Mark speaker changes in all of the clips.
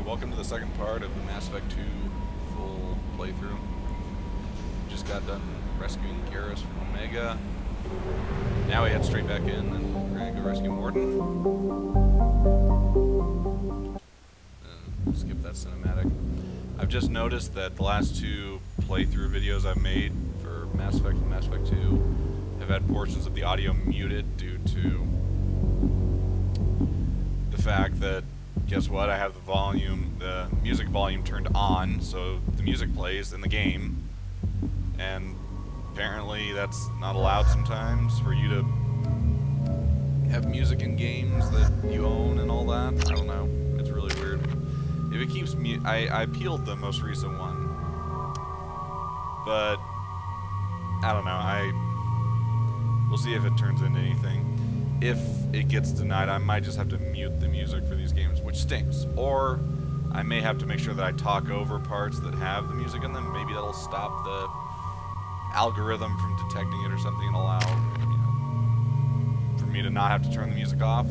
Speaker 1: welcome to the second part of the Mass Effect 2 full playthrough. Just got done rescuing Garrus from Omega. Now we head straight back in and we're gonna go rescue Morden. Skip that cinematic. I've just noticed that the last two playthrough videos I've made for Mass Effect and Mass Effect 2 have had portions of the audio muted due to the fact that, guess what, I have the music volume turned on, so the music plays in the game, and apparently that's not allowed sometimes for you to have music in games that you own and all that. I don't know, it's really weird. If it keeps I peeled the most recent one, but I don't know, we'll see if it turns into anything. If it gets denied, I might just have to mute the music for these games, which stinks. Or I may have to make sure that I talk over parts that have the music in them. Maybe that'll stop the algorithm from detecting it or something and allow, for me to not have to turn the music off.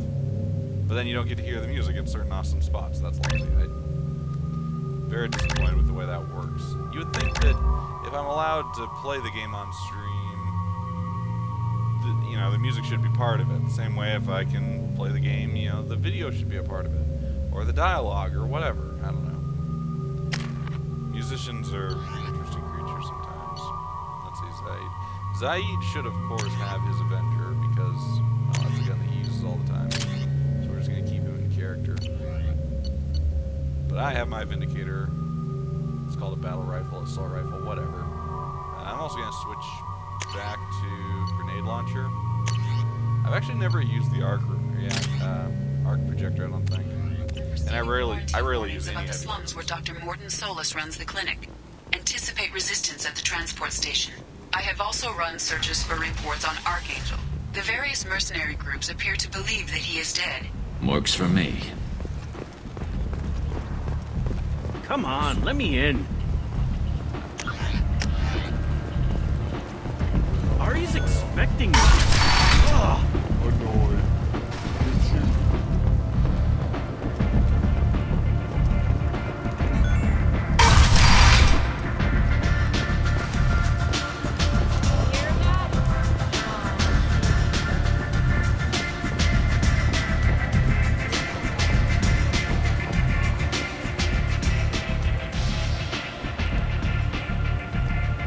Speaker 1: But then you don't get to hear the music in certain awesome spots. That's lousy. I'm very disappointed with the way that works. You would think that if I'm allowed to play the game on stream, the music should be part of it. The same way if I can play the game, the video should be a part of it. Or the dialogue, or whatever. I don't know. Musicians are interesting creatures sometimes. Let's see, Zaid. Zaid should, of course, have his Avenger, because that's the gun that he uses all the time. So we're just going to keep him in character. But I have my Vindicator. It's called a battle rifle, assault rifle, whatever. I'm also going to switch back to grenade launcher. I've actually never used the arc projector, I don't think. And I rarely use any
Speaker 2: of the
Speaker 1: heavy
Speaker 2: slums where Dr. Morden Solus runs the clinic. Anticipate resistance at the transport station. I have also run searches for reports on Archangel. The various mercenary groups appear to believe that he is dead.
Speaker 3: Works for me.
Speaker 4: Come on, let me in. Ari's expecting me. Ugh.
Speaker 5: Annoyed.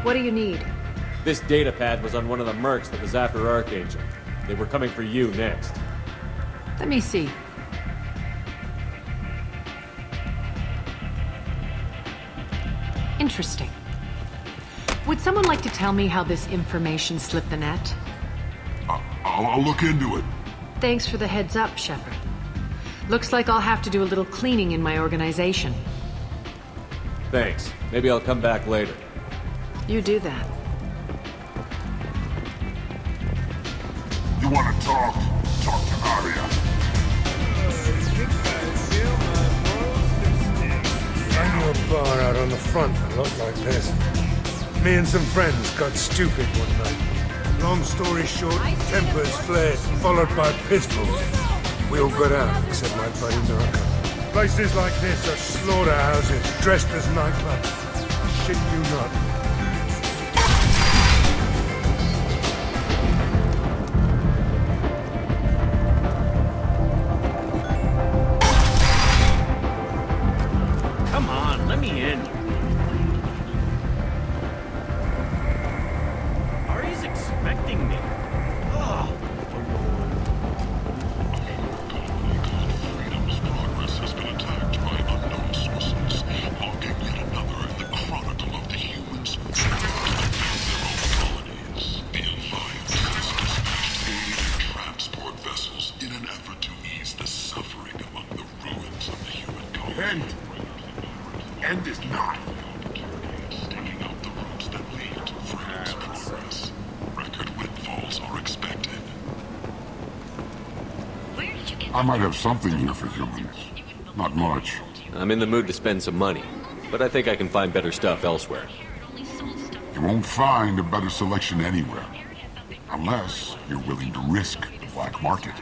Speaker 6: What do you need?
Speaker 7: This data pad was on one of the mercs that was after Archangel. They were coming for you next.
Speaker 6: Let me see. Interesting. Would someone like to tell me how this information slipped the net?
Speaker 5: I'll look into it.
Speaker 6: Thanks for the heads up, Shepard. Looks like I'll have to do a little cleaning in my organization.
Speaker 7: Thanks. Maybe I'll come back later.
Speaker 6: You do that.
Speaker 5: You want to talk? Talk to Aria.
Speaker 8: I knew a bar out on the front that looked like this. Me and some friends got stupid one night. Long story short, tempers flared, followed by pistols. We all got out, except my buddy Naraka. Places like this are slaughterhouses, dressed as nightclubs. Shit you not.
Speaker 4: Come on, let me in. Ari's expecting me. Ugh.
Speaker 5: Freedom's progress has been attacked by unknown sources, logging yet another in the chronicle of the humans who tried to defend their own colonies. The Alliance has dispatched aid and transport vessels in an effort to ease the suffering among the ruins of the human colony. End is not. Staking out the routes that lead to Freedom's progress. Record windfalls are expected. I might have something here for humans. Not much.
Speaker 7: I'm in the mood to spend some money, but I think I can find better stuff elsewhere.
Speaker 5: You won't find a better selection anywhere. Unless you're willing to risk the black market.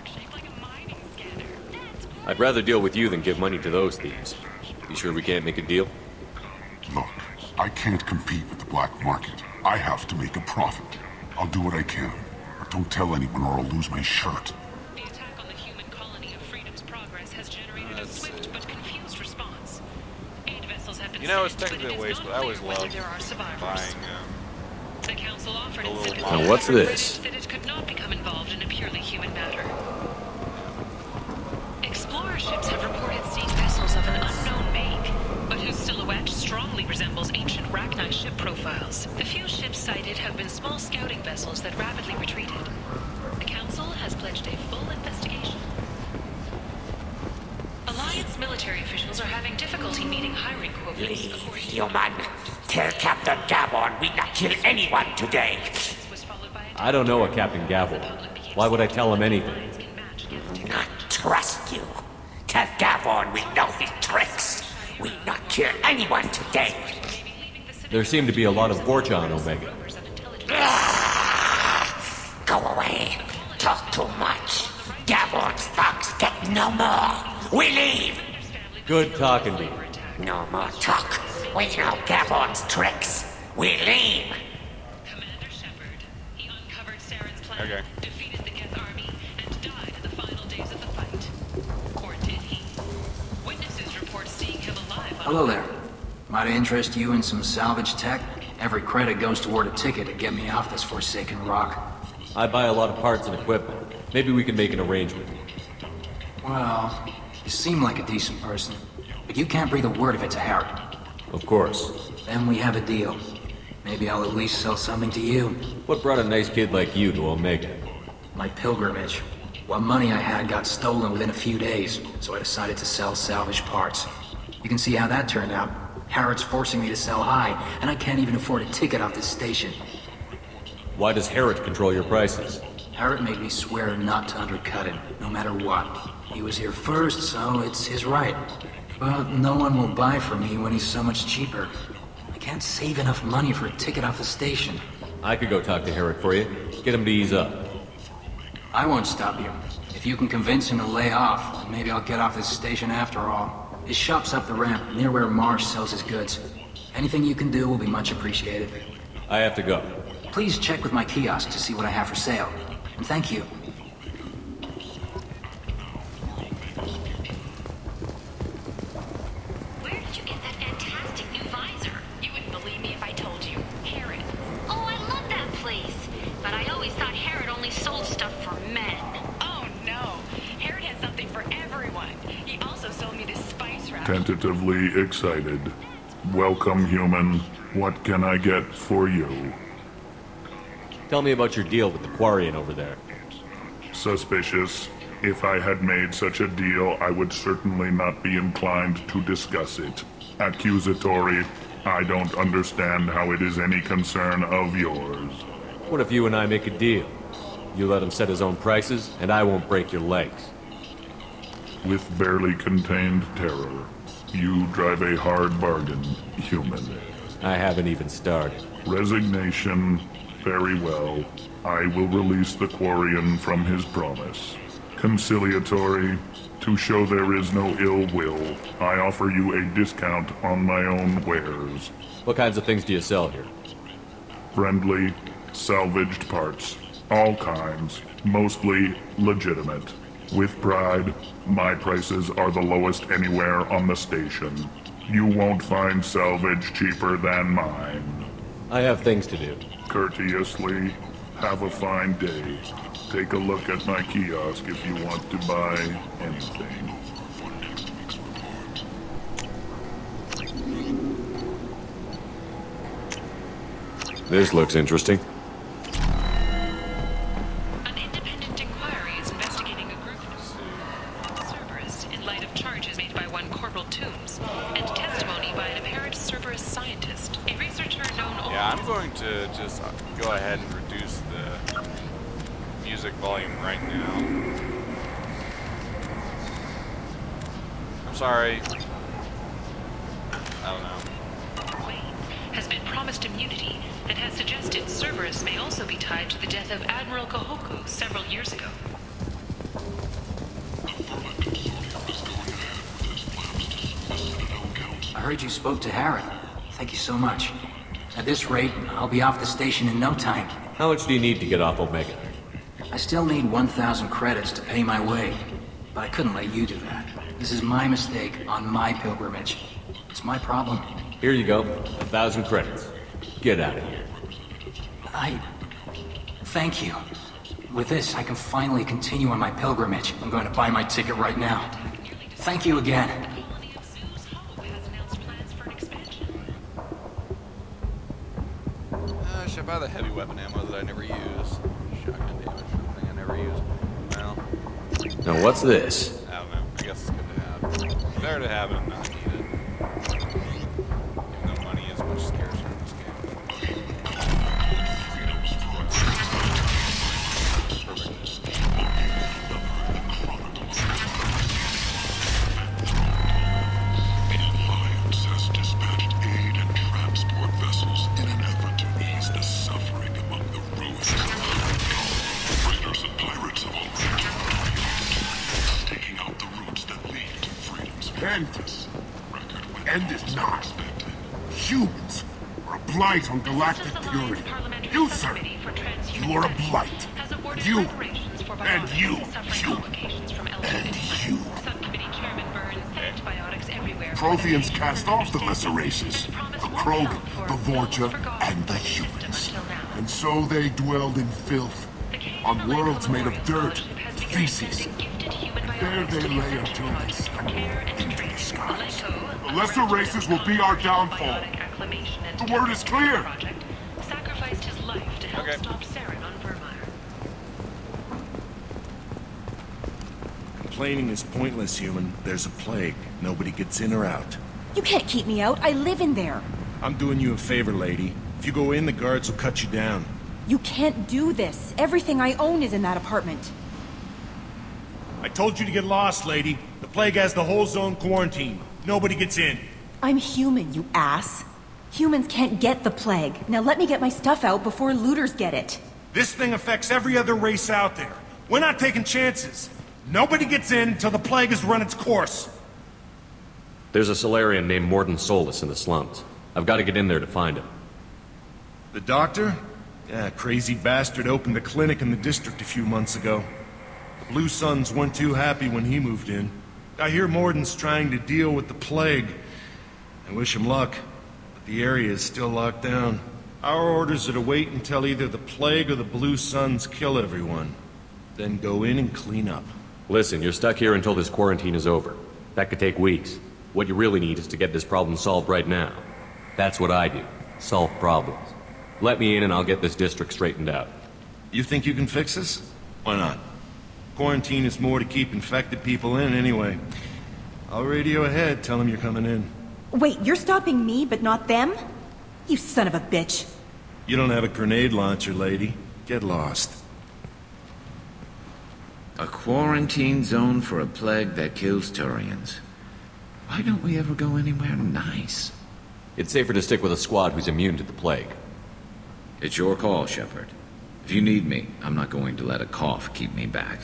Speaker 7: I'd rather deal with you than give money to those thieves. You sure we can't make a deal?
Speaker 5: Look, I can't compete with the black market. I have to make a profit. I'll do what I can. But don't tell anyone or I'll lose my shirt.
Speaker 2: The attack on the human colony of Freedom's Progress has generated a swift but confused response. 8 vessels have been
Speaker 1: You know, it's
Speaker 2: sent,
Speaker 1: technically a
Speaker 2: but it is
Speaker 1: waste,
Speaker 2: not
Speaker 1: but I always
Speaker 2: clear whether
Speaker 1: love
Speaker 2: there are survivors.
Speaker 1: buying
Speaker 2: The council offered
Speaker 1: the
Speaker 2: its
Speaker 1: little
Speaker 2: sympathy
Speaker 1: model.
Speaker 7: Now what's
Speaker 2: however,
Speaker 7: this?
Speaker 2: that it could not become involved in a purely human matter. Explorer ships have reported seeing vessels of an unknown make, but whose silhouette strongly resembles ancient Rachni ship profiles. The few ships sighted have been small scouting vessels that rapidly retreated. The council has pledged a full investigation. Alliance military officials are having difficulty meeting hiring quotas.
Speaker 3: Leave,
Speaker 2: according to
Speaker 3: human. Tell Captain Gavon we not kill anyone today.
Speaker 2: was followed by a
Speaker 7: I don't know a Captain Gavel. Why would I tell him anything?
Speaker 2: alliance can match against
Speaker 3: Not trust you. Tell Gavon we know his tricks. We not kill anyone today.
Speaker 7: There seem to be a lot of Vorcha on Omega.
Speaker 3: Go away. Talk too much. Gavon's thugs get no more. We leave.
Speaker 7: Good talking to you.
Speaker 3: No more talk. We know Gavon's tricks. We leave.
Speaker 2: Commander Shepard. He uncovered Saren's plan,
Speaker 1: Okay.
Speaker 2: defeated the Geth army, and died in the final days of the fight. Or did he? Witnesses report seeing him alive on
Speaker 9: Hello there. Might I interest you in some salvage tech? Every credit goes toward a ticket to get me off this forsaken rock.
Speaker 7: I buy a lot of parts and equipment. Maybe we can make an arrangement.
Speaker 9: Well, you seem like a decent person, but you can't breathe a word if it's a Harry.
Speaker 7: Of course.
Speaker 9: Then we have a deal. Maybe I'll at least sell something to you.
Speaker 7: What brought a nice kid like you to Omega?
Speaker 9: My pilgrimage. What money I had got stolen within a few days, so I decided to sell salvage parts. You can see how that turned out. Harrod's forcing me to sell high, and I can't even afford a ticket off this station.
Speaker 7: Why does Herod control your prices?
Speaker 9: Harrod made me swear not to undercut him, no matter what. He was here first, so it's his right. But no one will buy from me when he's so much cheaper. I can't save enough money for a ticket off the station.
Speaker 7: I could go talk to Herod for you. Get him to ease up.
Speaker 9: I won't stop you. If you can convince him to lay off, then maybe I'll get off this station after all. His shop's up the ramp, near where Marsh sells his goods. Anything you can do will be much appreciated.
Speaker 7: I have to go.
Speaker 9: Please check with my kiosk to see what I have for sale. And thank you.
Speaker 10: Where did you get that fantastic new visor? You wouldn't believe me if I told you. Herod. Oh, I love that place. But I always thought Herod only sold stuff for men.
Speaker 2: Oh no! Herod has something for everyone. He also sold me this spice rack.
Speaker 5: Tentatively excited. Welcome, human. What can I get for you?
Speaker 7: Tell me about your deal with the Quarian over there.
Speaker 5: Suspicious. If I had made such a deal, I would certainly not be inclined to discuss it. Accusatory. I don't understand how it is any concern of yours.
Speaker 7: What if you and I make a deal? You let him set his own prices, and I won't break your legs.
Speaker 5: With barely contained terror, you drive a hard bargain, human.
Speaker 7: I haven't even started.
Speaker 5: Resignation. Very well. I will release the Quarian from his promise. Conciliatory. To show there is no ill will, I offer you a discount on my own wares.
Speaker 7: What kinds of things do you sell here?
Speaker 5: Friendly, salvaged parts. All kinds. Mostly legitimate. With pride, my prices are the lowest anywhere on the station. You won't find salvage cheaper than mine.
Speaker 7: I have things to do.
Speaker 5: Courteously, have a fine day. Take a look at my kiosk if you want to buy anything.
Speaker 7: This looks interesting.
Speaker 2: An independent inquiry is investigating a group of Cerberus in light of charges made by one Corporal Toombs and testimony by an apparent Cerberus scientist, a researcher known only.
Speaker 1: Yeah, I'm going to just go ahead and reduce the music volume right now. I'm sorry. I don't know.
Speaker 2: Wayne has been promised immunity and has suggested Cerberus may also be tied to the death of Admiral Kahoku several years ago.
Speaker 5: Government consortium is going ahead with its plans to dismiss
Speaker 9: heard you spoke to Harry. Thank you so much. At this rate, I'll be off the station in no time.
Speaker 7: How much do you need to get off Omega?
Speaker 9: I still need 1,000 credits to pay my way, but I couldn't let you do that. This is my mistake on my pilgrimage. It's my problem.
Speaker 7: Here you go. 1,000 credits. Get out of here.
Speaker 9: Thank you. With this, I can finally continue on my pilgrimage. I'm going to buy my ticket right now. Thank you again.
Speaker 1: Should I buy the heavy weapon ammo that I never use? Shotgun damage for the thing I never use. Well,
Speaker 7: Now what's this?
Speaker 1: I don't know. I guess it's good to have. Better to have it and not need it. Even though money is much scarcer in this game.
Speaker 5: The Alliance has dispatched aid and transport vessels in an effort to ease the suffering among the ruins. Raiders and pirates have already staking out the routes that lead to freedom's purpose.
Speaker 11: End is not. Humans are a blight on galactic purity. You, sir, you are a blight. You, and you, and you. Protheans cast off the lesser races, the Krogan, the Vorcha, and the humans. And so they dwelled in filth, on worlds made of dirt, feces. There they lay until they scuttled into the skies. The lesser races will be our downfall. The word is clear.
Speaker 1: Okay.
Speaker 12: Complaining is pointless, human. There's a plague. Nobody gets in or out.
Speaker 13: You can't keep me out. I live in there.
Speaker 12: I'm doing you a favor, lady. If you go in, the guards will cut you down.
Speaker 13: You can't do this. Everything I own is in that apartment.
Speaker 12: I told you to get lost, lady. The plague has the whole zone quarantined. Nobody gets in.
Speaker 13: I'm human, you ass. Humans can't get the plague. Now let me get my stuff out before looters get it.
Speaker 12: This thing affects every other race out there. We're not taking chances. Nobody gets in until the plague has run its course.
Speaker 7: There's a Solarian named Morden Solus in the slums. I've got to get in there to find him.
Speaker 12: The doctor? Yeah, crazy bastard opened a clinic in the district a few months ago. The Blue Suns weren't too happy when he moved in. I hear Morden's trying to deal with the plague. I wish him luck, but the area is still locked down. Our orders are to wait until either the plague or the Blue Suns kill everyone. Then go in and clean up.
Speaker 7: Listen, you're stuck here until this quarantine is over. That could take weeks. What you really need is to get this problem solved right now. That's what I do. Solve problems. Let me in and I'll get this district straightened out.
Speaker 12: You think you can fix this? Why not? Quarantine is more to keep infected people in anyway. I'll radio ahead, tell them you're coming in.
Speaker 13: Wait, you're stopping me, but not them? You son of a bitch.
Speaker 12: You don't have a grenade launcher, lady. Get lost.
Speaker 14: A quarantine zone for a plague that kills Turians. Why don't we ever go anywhere nice?
Speaker 7: It's safer to stick with a squad who's immune to the plague.
Speaker 14: It's your call, Shepard. If you need me, I'm not going to let a cough keep me back.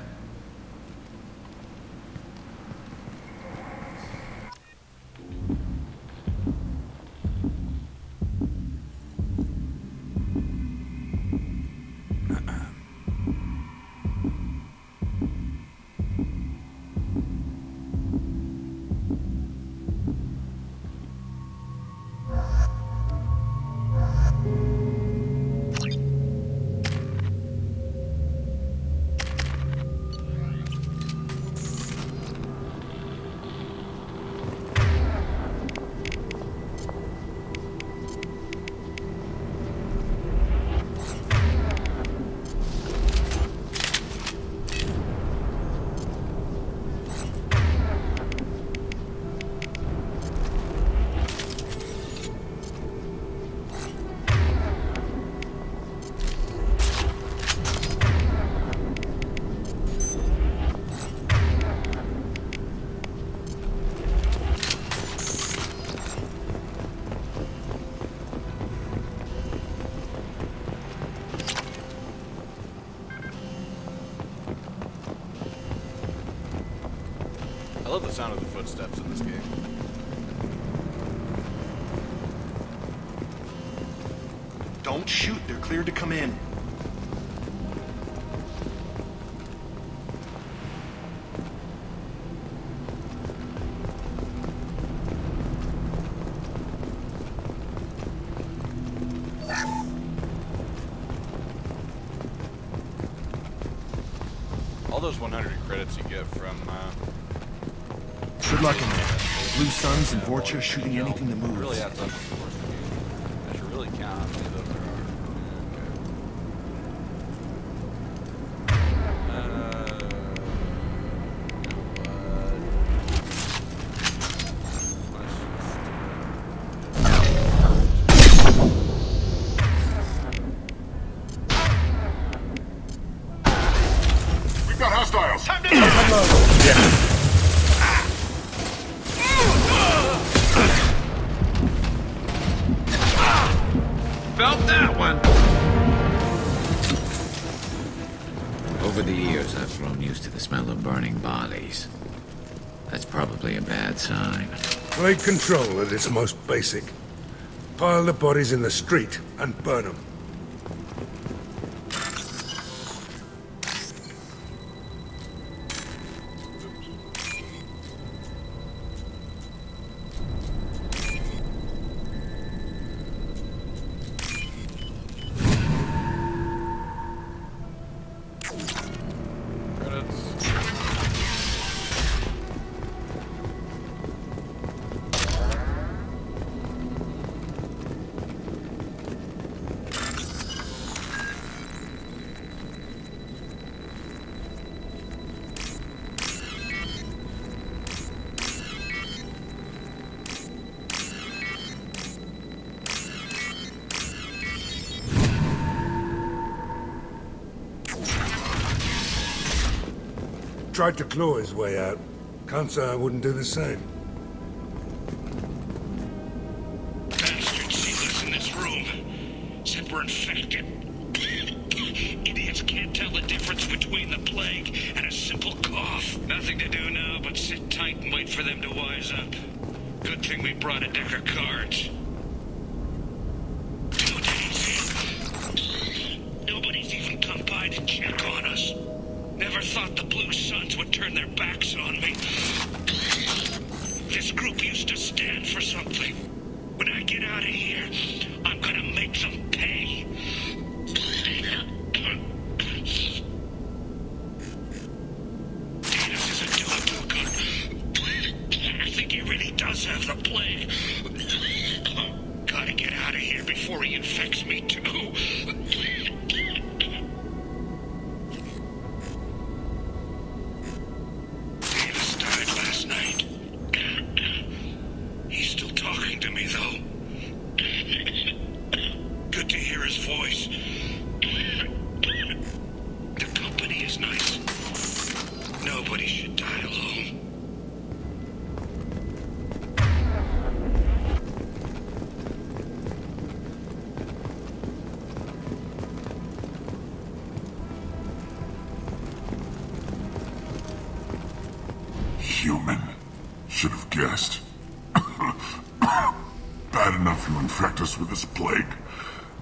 Speaker 1: I love the sound of the footsteps in this game.
Speaker 12: Don't shoot. They're cleared to come in.
Speaker 1: All those 100 credits you get from,
Speaker 12: Good luck in there. Blue Suns and Vorcha shooting anything that
Speaker 1: it
Speaker 12: moves.
Speaker 1: really adds up over the course of the game. That should really count how many of those there are.
Speaker 11: We've got hostiles.
Speaker 4: Time to
Speaker 14: Felt that one! Over the years, I've grown used to the smell of burning bodies. That's probably a bad sign.
Speaker 8: Plague control at its most basic. Pile the bodies in the street and burn them. Tried to claw his way out. Can't say I wouldn't do the same.
Speaker 5: Bastards see us in this room. Said we're infected. Idiots can't tell the difference between the plague and a simple cough. Nothing to do now but sit tight and wait for them to wise up. Good thing we brought a deck of cards. 2 days in. Nobody's even come by to check on us. Never thought the Blue Suns would turn their backs on me. This group used to stand for something. When I get out of here, I'm gonna make them pay. Davis isn't doing too good. I think he really does have the plague. Gotta get out of here before he infects me too. He's still talking to me, though. Good to hear his voice. The company is nice. Nobody should die alone.
Speaker 11: Human. Should have guessed. Bad enough you infect us with this plague.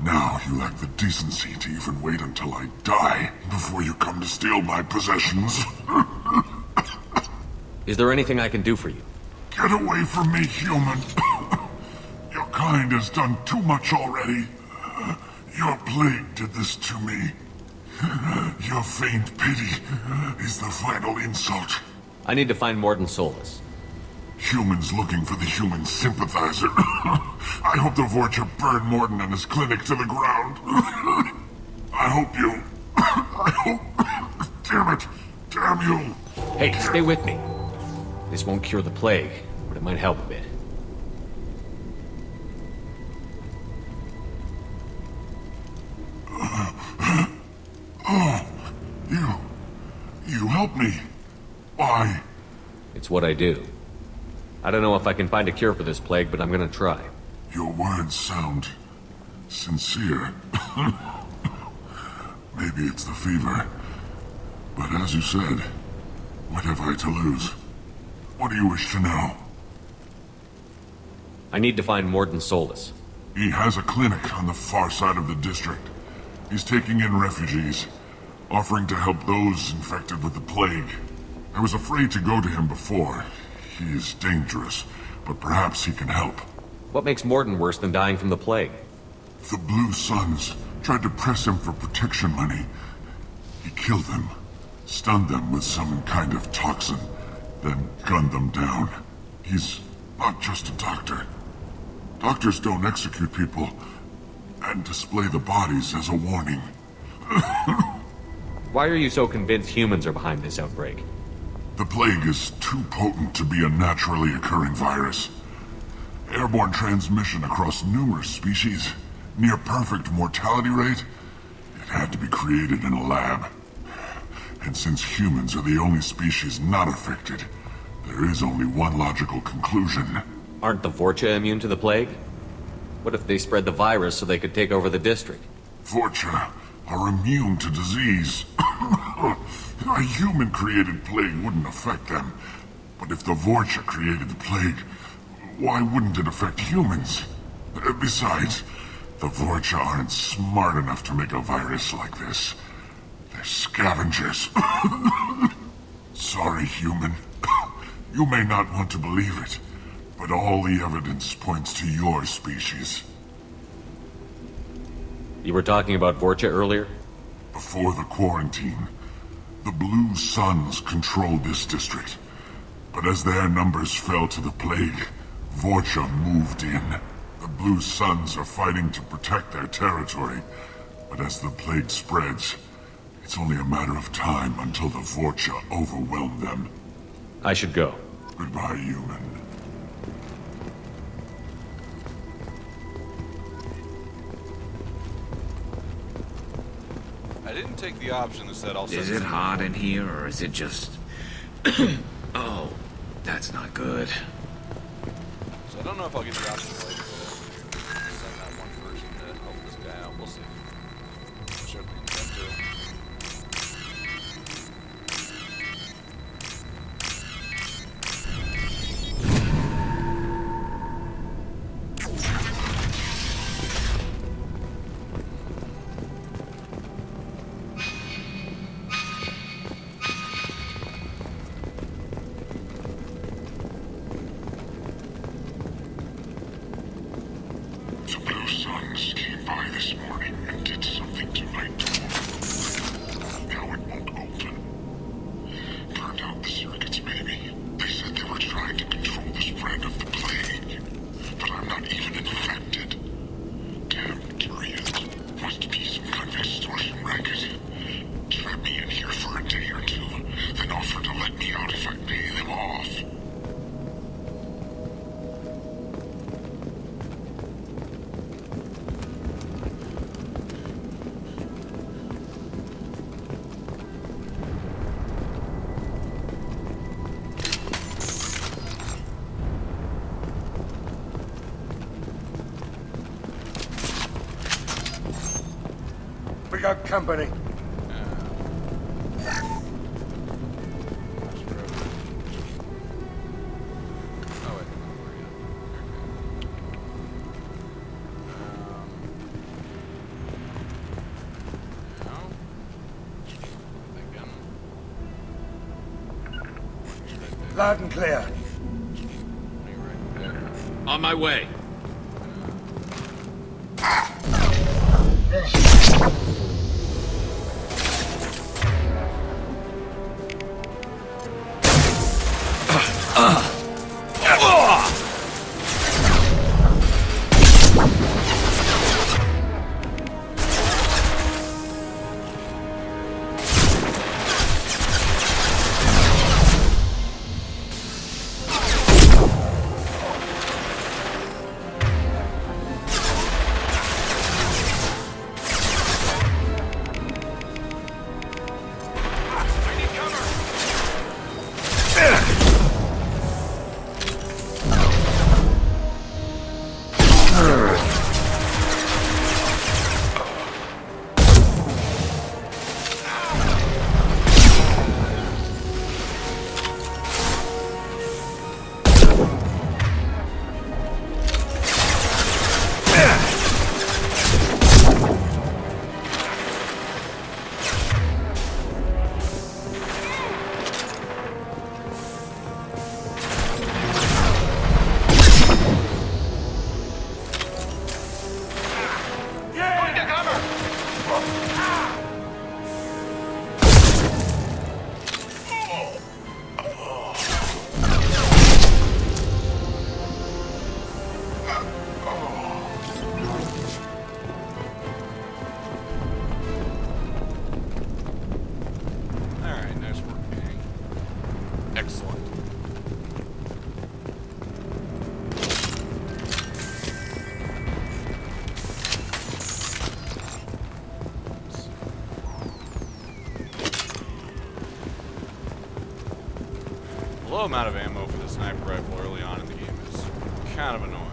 Speaker 11: Now you lack the decency to even wait until I die before you come to steal my possessions.
Speaker 7: Is there anything I can do for you?
Speaker 11: Get away from me, human. Your kind has done too much already. Your plague did this to me. Your faint pity is the final insult.
Speaker 7: I need to find Morden Solus.
Speaker 11: Humans looking for the human sympathizer. I hope the Vorcha burn Morden and his clinic to the ground. I hope you... I hope... Damn it. Damn you.
Speaker 7: Hey, stay with me. This won't cure the plague, but it might help a bit.
Speaker 11: Oh, you help me. Why?
Speaker 7: It's what I do. I don't know if I can find a cure for this plague, but I'm gonna try.
Speaker 11: Your words sound sincere. Maybe it's the fever. But as you said, what have I to lose? What do you wish to know?
Speaker 7: I need to find Morden Solus.
Speaker 11: He has a clinic on the far side of the district. He's taking in refugees, offering to help those infected with the plague. I was afraid to go to him before. He is dangerous, but perhaps he can help.
Speaker 7: What makes Morton worse than dying from the plague?
Speaker 11: The Blue Suns tried to press him for protection money. He killed them, stunned them with some kind of toxin, then gunned them down. He's not just a doctor. Doctors don't execute people and display the bodies as a warning.
Speaker 7: Why are you so convinced humans are behind this outbreak?
Speaker 11: The plague is too potent to be a naturally occurring virus. Airborne transmission across numerous species, near perfect mortality rate. It had to be created in a lab. And since humans are the only species not affected, there is only one logical conclusion.
Speaker 7: Aren't the Vorcha immune to the plague? What if they spread the virus so they could take over the district?
Speaker 11: Vorcha are immune to disease. A human-created plague wouldn't affect them. But if the Vorcha created the plague, why wouldn't it affect humans? Besides, the Vorcha aren't smart enough to make a virus like this. They're scavengers. Sorry, human. You may not want to believe it, but all the evidence points to your species.
Speaker 7: You were talking about Vorcha earlier?
Speaker 11: Before the quarantine, the Blue Suns controlled this district. But as their numbers fell to the plague, Vorcha moved in. The Blue Suns are fighting to protect their territory, but as the plague spreads, it's only a matter of time until the Vorcha overwhelm them.
Speaker 7: I should go.
Speaker 11: Goodbye, human.
Speaker 1: I didn't take the option that said I'll send
Speaker 14: Is it
Speaker 1: some-
Speaker 14: hot in here, or is it just... Oh, that's not good.
Speaker 1: So I don't know if I'll get the option later to send that one person to help this guy out. We'll see. Certainly intend to.
Speaker 5: The Blue Suns came by this morning and did something to my door. Now it won't open. Turned out the circuits, maybe. They said they were trying to control the spread of the plague. But I'm not even infected. Damn Tyrians. Must be some kind of extortion racket. Trap me in here for a day or two, then offer to let me out if I pay them off.
Speaker 8: We got company. Loud and clear.
Speaker 14: On my way.
Speaker 1: low amount of ammo for the sniper rifle early on in the game is kind of annoying.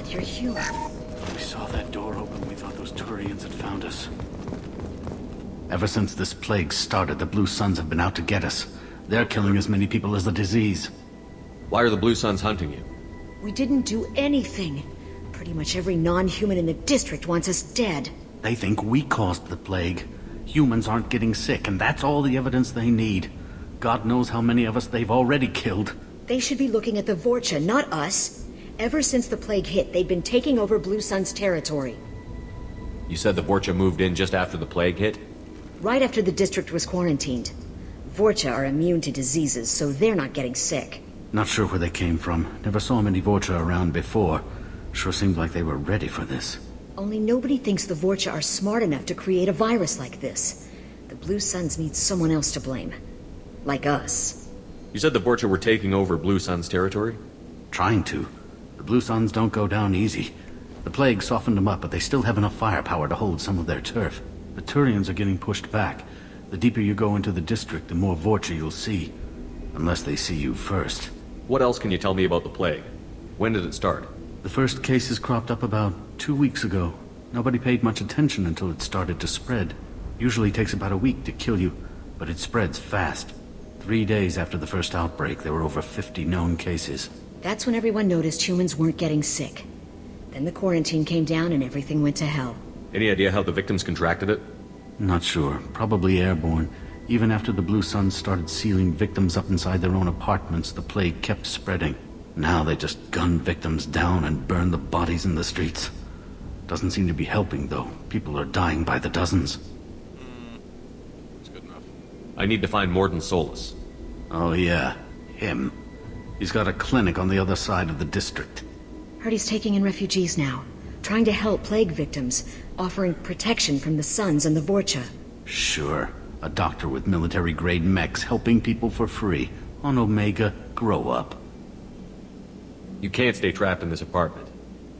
Speaker 15: You're human.
Speaker 16: When we saw that door open, we thought those Turians had found us. Ever since this plague started, the Blue Suns have been out to get us. They're killing as many people as the disease.
Speaker 7: Why are the Blue Suns hunting you?
Speaker 15: We didn't do anything. Pretty much every non-human in the district wants us dead.
Speaker 16: They think we caused the plague. Humans aren't getting sick, and that's all the evidence they need. God knows how many of us they've already killed.
Speaker 15: They should be looking at the Vorcha, not us. Ever since the plague hit, they've been taking over Blue Sun's territory.
Speaker 7: You said the Vorcha moved in just after the plague hit?
Speaker 15: Right after the district was quarantined. Vorcha are immune to diseases, so they're not getting sick.
Speaker 16: Not sure where they came from. Never saw many Vorcha around before. Sure seemed like they were ready for this.
Speaker 15: Only nobody thinks the Vorcha are smart enough to create a virus like this. The Blue Suns need someone else to blame. Like us.
Speaker 7: You said the Vorcha were taking over Blue Sun's territory?
Speaker 16: Trying to. The Blue Suns don't go down easy. The plague softened them up, but they still have enough firepower to hold some of their turf. The Turians are getting pushed back. The deeper you go into the district, the more Vorcha you'll see. Unless they see you first.
Speaker 7: What else can you tell me about the plague? When did it start?
Speaker 16: The first cases cropped up about 2 weeks ago. Nobody paid much attention until it started to spread. Usually takes about a week to kill you, but it spreads fast. 3 days after the first outbreak, there were over 50 known cases.
Speaker 15: That's when everyone noticed humans weren't getting sick. Then the quarantine came down and everything went to hell.
Speaker 7: Any idea how the victims contracted it?
Speaker 16: Not sure. Probably airborne. Even after the Blue Suns started sealing victims up inside their own apartments, the plague kept spreading. Now they just gun victims down and burn the bodies in the streets. Doesn't seem to be helping, though. People are dying by the dozens.
Speaker 1: That's good enough.
Speaker 7: I need to find Morden Solus.
Speaker 16: Oh yeah, him. He's got a clinic on the other side of the district.
Speaker 15: Heard he's taking in refugees now. Trying to help plague victims. Offering protection from the Suns and the Vorcha.
Speaker 16: Sure. A doctor with military-grade mechs helping people for free. On Omega, grow up.
Speaker 7: You can't stay trapped in this apartment.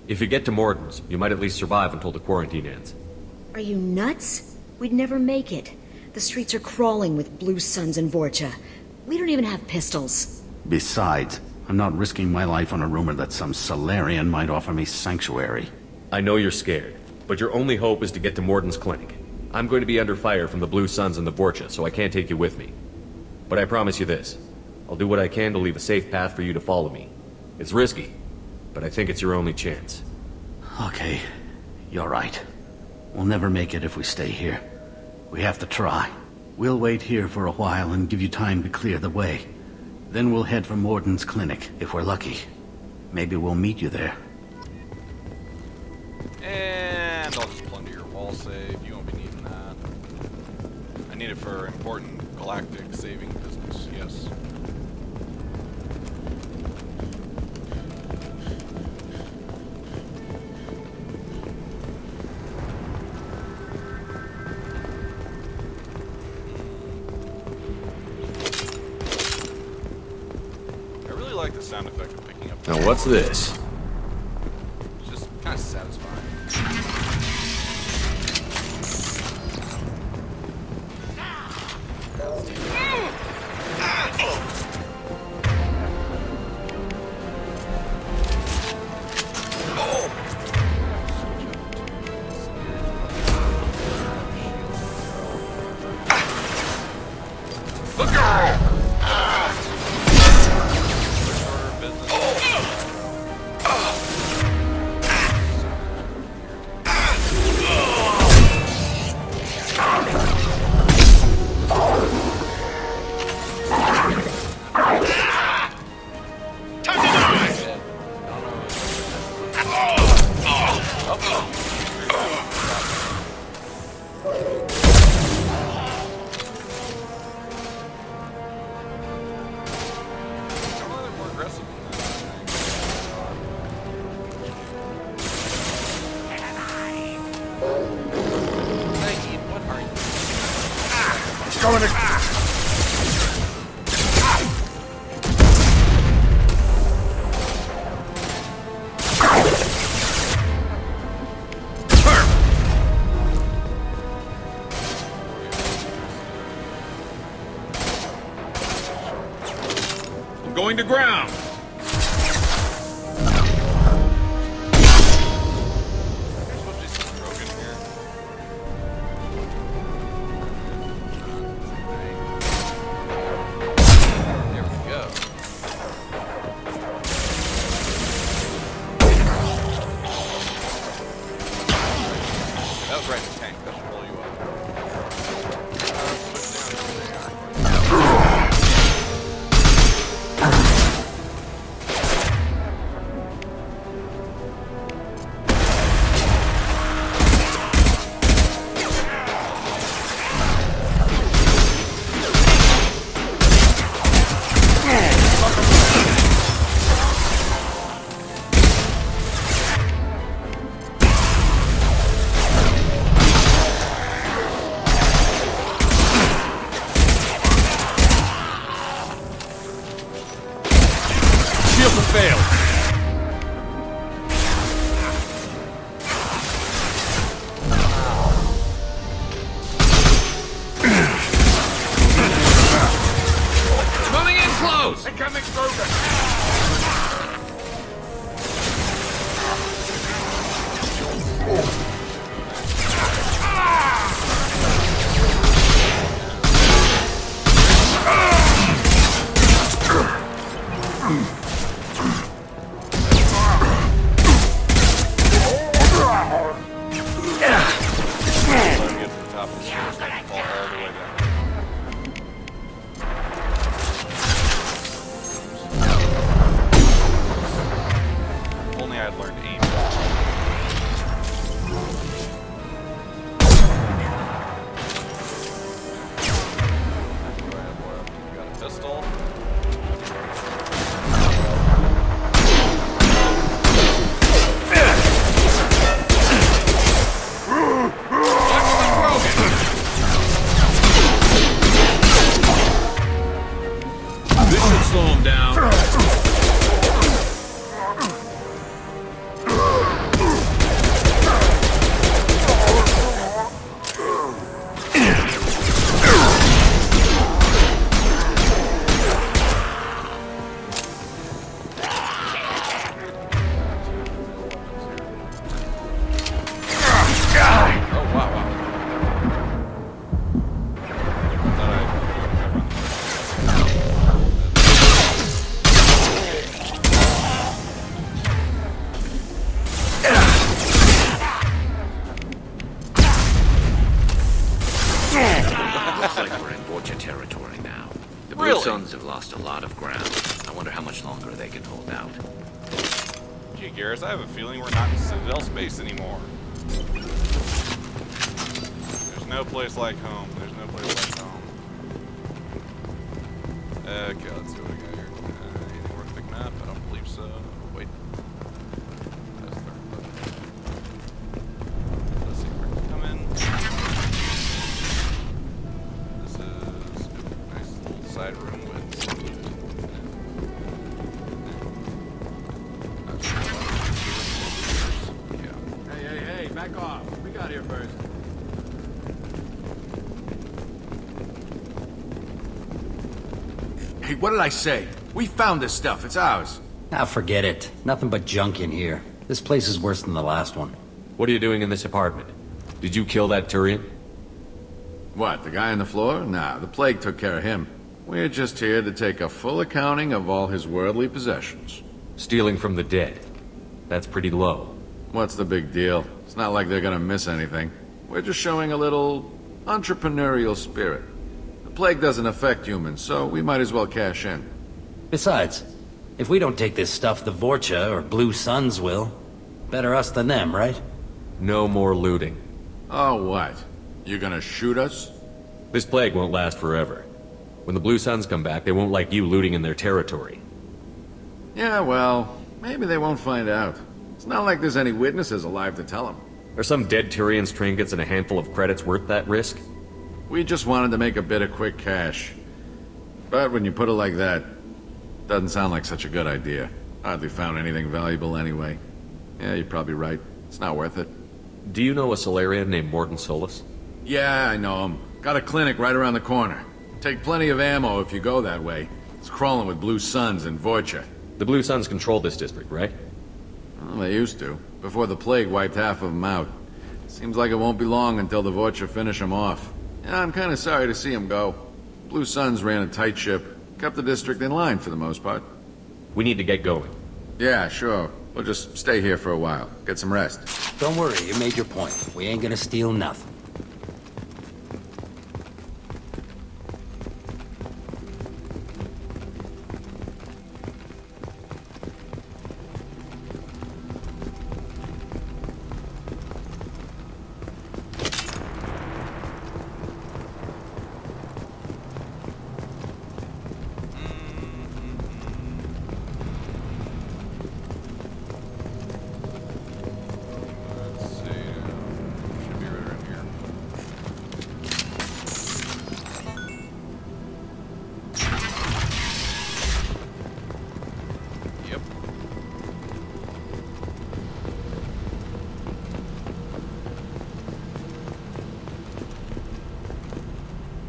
Speaker 7: If you get to Morden's, you might at least survive until the quarantine ends.
Speaker 15: Are you nuts? We'd never make it. The streets are crawling with Blue Suns and Vorcha. We don't even have pistols.
Speaker 16: Besides, I'm not risking my life on a rumor that some Solarian might offer me sanctuary.
Speaker 7: I know you're scared, but your only hope is to get to Morden's clinic. I'm going to be under fire from the Blue Suns and the Vorcha, so I can't take you with me. But I promise you this. I'll do what I can to leave a safe path for you to follow me. It's risky, but I think it's your only chance.
Speaker 16: Okay, you're right. We'll never make it if we stay here. We have to try. We'll wait here for a while and give you time to clear the way. Then we'll head for Morden's clinic, if we're lucky. Maybe we'll meet you there.
Speaker 1: And I'll just plunder your wall save. You won't be needing that. I need it for important galactic saving business, yes. I really like the sound effect of picking up.
Speaker 7: Now what's this?
Speaker 1: It's just kind of satisfying. Saeed, what are you?
Speaker 8: It's going to...
Speaker 7: I'm going to ground.
Speaker 14: Suns have lost a lot of ground. I wonder how much longer they can hold out.
Speaker 1: Gee, Garrus, I have a feeling we're not in Citadel space anymore. There's no place like home. There's no place like home. Okay, let's see what we got here. Anything worth picking up? I don't believe so. Wait. That's the third button. Let's see where to come in. This is a nice little side room with some loot.
Speaker 17: Hey, back off. We got here first.
Speaker 18: Hey, what did I say? We found this stuff. It's ours.
Speaker 19: Ah, forget it. Nothing but junk in here. This place is worse than the last one.
Speaker 7: What are you doing in this apartment? Did you kill that Turian?
Speaker 18: What, the guy on the floor? Nah, the plague took care of him. We're just here to take a full accounting of all his worldly possessions.
Speaker 7: Stealing from the dead. That's pretty low.
Speaker 18: What's the big deal? It's not like they're gonna miss anything. We're just showing a little entrepreneurial spirit. The plague doesn't affect humans, so we might as well cash in.
Speaker 19: Besides, if we don't take this stuff, the Vorcha or Blue Suns will. Better us than them, right?
Speaker 7: No more looting.
Speaker 18: Oh, what? You gonna shoot us?
Speaker 7: This plague won't last forever. When the Blue Suns come back, they won't like you looting in their territory.
Speaker 18: Yeah, well, maybe they won't find out. It's not like there's any witnesses alive to tell them.
Speaker 7: Are some dead Turians trinkets and a handful of credits worth that risk?
Speaker 18: We just wanted to make a bit of quick cash. But when you put it like that, doesn't sound like such a good idea. Hardly found anything valuable anyway. Yeah, you're probably right. It's not worth it.
Speaker 7: Do you know a Solarian named Morton Solus?
Speaker 18: Yeah, I know him. Got a clinic right around the corner. Take plenty of ammo if you go that way. It's crawling with Blue Suns and Vorcha.
Speaker 7: The Blue Suns control this district, right?
Speaker 18: Well, they used to, before the plague wiped half of them out. Seems like it won't be long until the Vorcha finish them off. Yeah, I'm kinda sorry to see them go. Blue Suns ran a tight ship, kept the district in line for the most part.
Speaker 7: We need to get going.
Speaker 18: Yeah, sure. We'll just stay here for a while. Get some rest.
Speaker 19: Don't worry, you made your point. We ain't gonna steal nothing.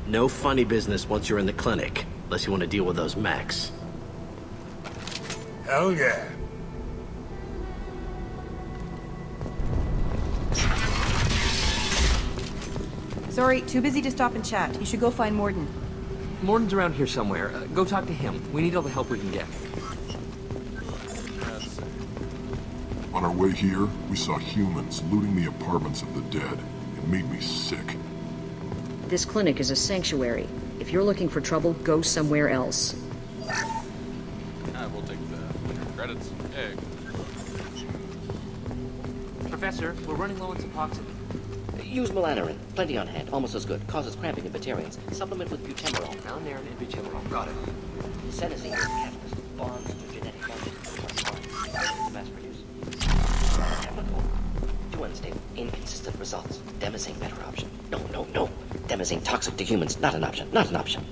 Speaker 20: No funny business once you're in the clinic, unless you want to deal with those mechs.
Speaker 8: Hell yeah.
Speaker 13: Sorry, too busy to stop and chat. You should go find Morden.
Speaker 21: Morden's around here somewhere. Go talk to him. We need all the help we can get.
Speaker 5: On our way here, we saw humans looting the apartments of the dead. It made me sick.
Speaker 15: This clinic is a sanctuary. If you're looking for trouble, go somewhere else.
Speaker 1: We'll take the credits. Hey.
Speaker 21: Professor, we're running low on Suboxone.
Speaker 22: Use melanorin. Plenty on hand. Almost as good. Causes cramping in Batarians. Supplement with butemerol.
Speaker 21: Melanorin and butemerol. Got it.
Speaker 22: Senescence is a catalyst. Bonds to genetic functions. Mass produce. Chemical. Too unstable. Inconsistent results. Demazine better option. No. Demazine toxic to humans. Not an option. Not an option.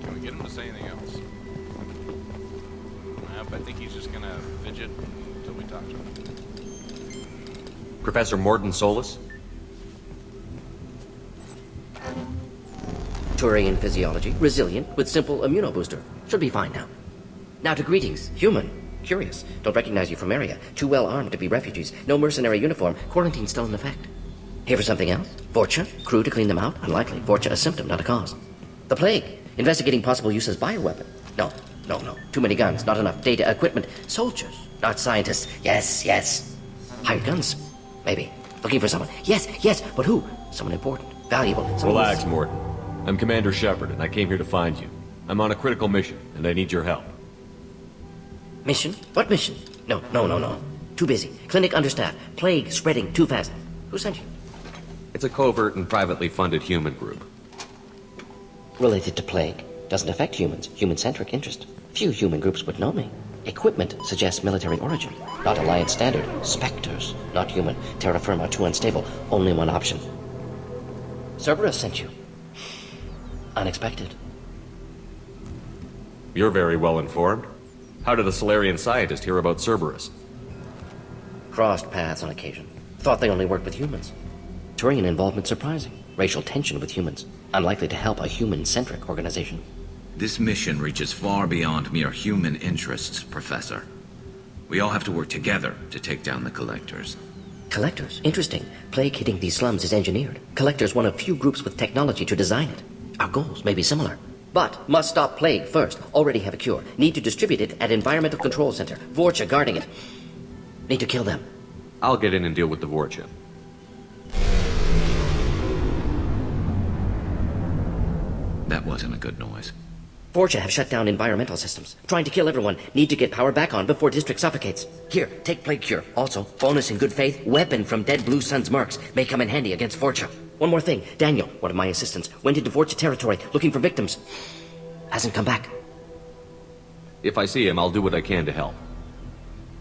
Speaker 1: Can we get him to say anything else? Nope, I think he's just gonna fidget until we talk to him.
Speaker 7: Professor Morton Solus?
Speaker 22: Turian physiology, resilient, with simple immunobooster. Should be fine now. Now to greetings, human. Curious. Don't recognize you from area. Too well armed to be refugees. No mercenary uniform. Quarantine still in effect. Here for something else? Vorcha? Crew to clean them out? Unlikely. Vorcha a symptom, not a cause. The plague. Investigating possible use as bioweapon. No. Too many guns, not enough data, equipment. Soldiers, not scientists. Yes. Hired guns? Maybe. Looking for someone. Yes, but who? Someone important, valuable.
Speaker 7: Relax, Morton. I'm Commander Shepard, and I came here to find you. I'm on a critical mission, and I need your help.
Speaker 22: Mission? What mission? No. Too busy. Clinic understaffed. Plague spreading too fast. Who sent you?
Speaker 7: It's a covert and privately funded human group.
Speaker 22: Related to plague. Doesn't affect humans. Human-centric interest. Few human groups would know me. Equipment suggests military origin. Not Alliance standard. Spectres. Not human. Terra firma too unstable. Only one option. Cerberus sent you. Unexpected.
Speaker 7: You're very well informed. How did a Solarian scientist hear about Cerberus?
Speaker 22: Crossed paths on occasion. Thought they only worked with humans. Turian involvement surprising. Racial tension with humans. Unlikely to help a human-centric organization.
Speaker 14: This mission reaches far beyond mere human interests, Professor. We all have to work together to take down the Collectors.
Speaker 22: Collectors? Interesting. Plague hitting these slums is engineered. Collectors one of few groups with technology to design it. Our goals may be similar. But must stop plague first. Already have a cure. Need to distribute it at Environmental Control Center. Vorcha guarding it. Need to kill them.
Speaker 7: I'll get in and deal with the Vorcha.
Speaker 14: That wasn't a good noise.
Speaker 22: Vorcha have shut down environmental systems. Trying to kill everyone. Need to get power back on before district suffocates. Here, take plague cure. Also, bonus in good faith, weapon from dead Blue Sun's mercs. May come in handy against Vorcha. one more thing. Daniel, one of my assistants, went into Vorcha territory looking for victims. Hasn't come back.
Speaker 7: If I see him, I'll do what I can to help.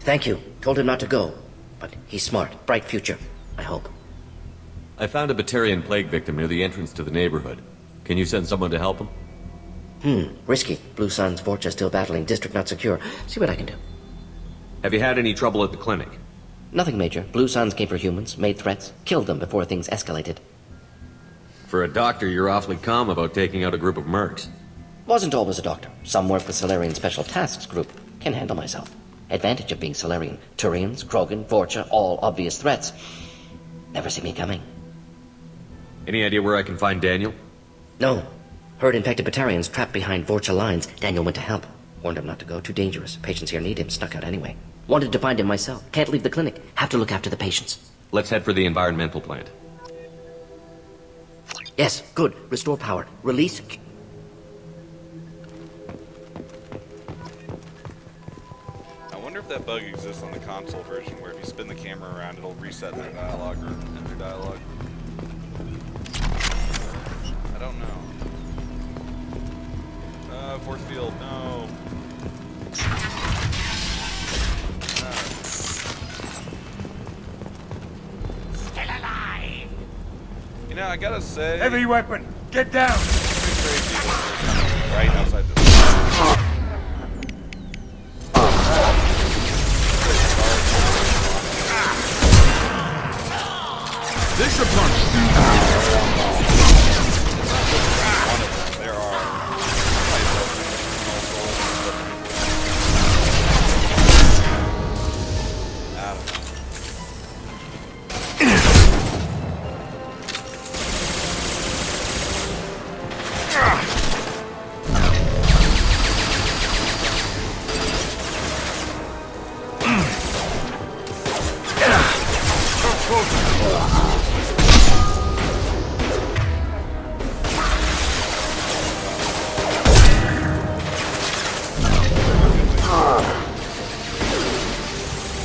Speaker 22: Thank you. Told him not to go. But he's smart. Bright future, I hope.
Speaker 7: I found a Batarian plague victim near the entrance to the neighborhood. Can you send someone to help him?
Speaker 22: Risky. Blue Suns, Vorcha still battling, district not secure. See what I can do.
Speaker 7: Have you had any trouble at the clinic?
Speaker 22: Nothing major. Blue Suns came for humans, made threats, killed them before things escalated.
Speaker 7: For a doctor, you're awfully calm about taking out a group of mercs.
Speaker 22: Wasn't always a doctor. Some work with Solarian Special Tasks Group. Can handle myself. Advantage of being Solarian. Turians, Krogan, Vorcha, all obvious threats. Never see me coming.
Speaker 7: Any idea where I can find Daniel?
Speaker 22: No. Heard infected Batarians trapped behind Vorcha lines. Daniel went to help. Warned him not to go. Too dangerous. Patients here need him. Snuck out anyway. Wanted to find him myself. Can't leave the clinic. Have to look after the patients.
Speaker 7: Let's head for the environmental plant.
Speaker 22: Yes, good. Restore power. Release...
Speaker 1: I wonder if that bug exists on the console version where if you spin the camera around, it'll reset their dialogue or end their dialogue. I don't know. Force field, no.
Speaker 8: Still alive!
Speaker 1: You know, I gotta say...
Speaker 8: Heavy weapon! Get down!
Speaker 1: Right outside this.
Speaker 8: Vicious punch!
Speaker 1: There are...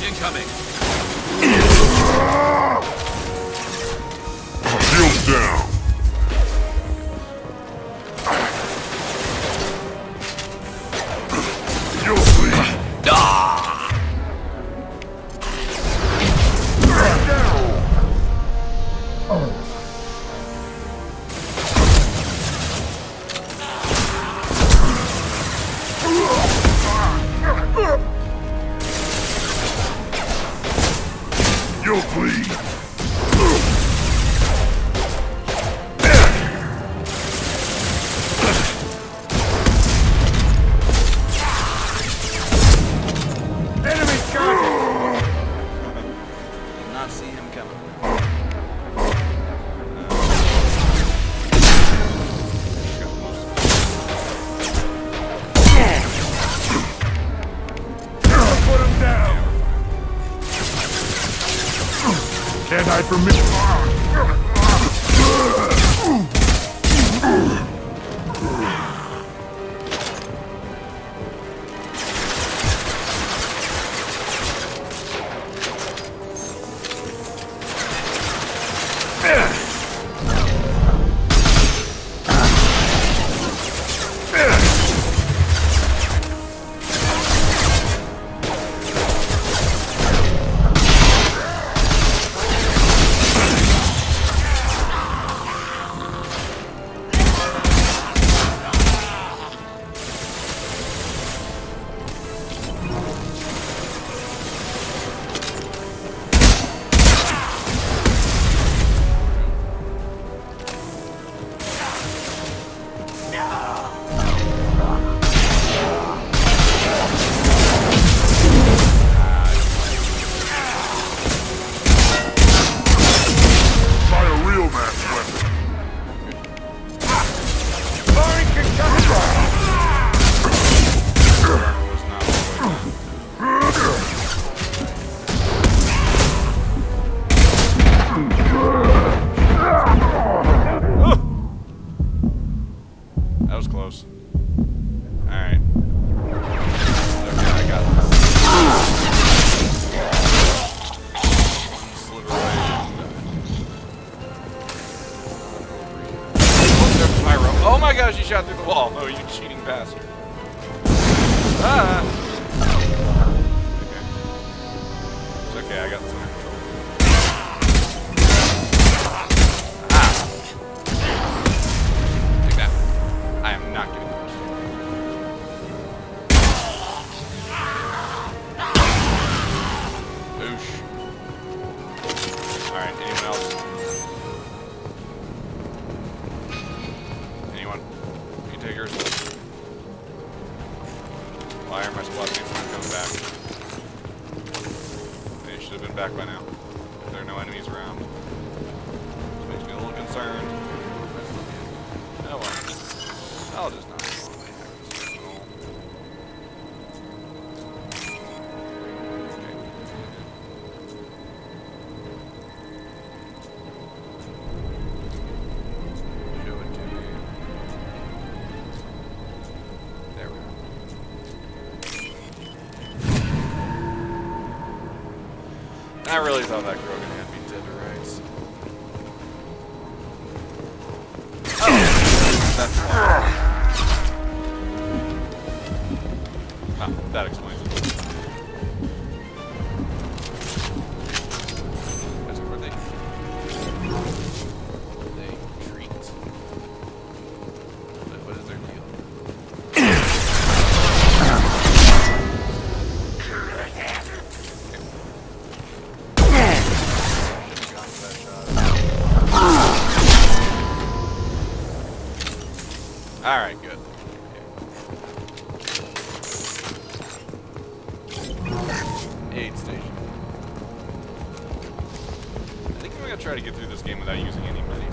Speaker 8: Incoming!
Speaker 11: Shields down! You'll see! You'll bleed!
Speaker 8: Enemy coming!
Speaker 1: Did not see him coming.
Speaker 8: Put him down!
Speaker 11: Can't hide from me. Try a real mass weapon.
Speaker 8: Firing concussion!
Speaker 1: That was close. Alright. Okay, I got this. One slither right. gosh, you shot through the wall. Oh, you cheating bastard. Ah! Okay. It's okay, I got this under control. Ah! Take that. I am not getting pushed. Boosh. Alright, anyone else? Anyone? You takers? Why are my squad mates not coming back? They should have been back by now. If there are no enemies around. This makes me a little concerned. Oh well. I'll just not. I really thought that Krogan had me dead to rights. Oh! That's why. Ah, that explains it. That's where they treat. What is their deal? Alright, good. Aid station. I think I'm gonna try to get through this game without using any medi.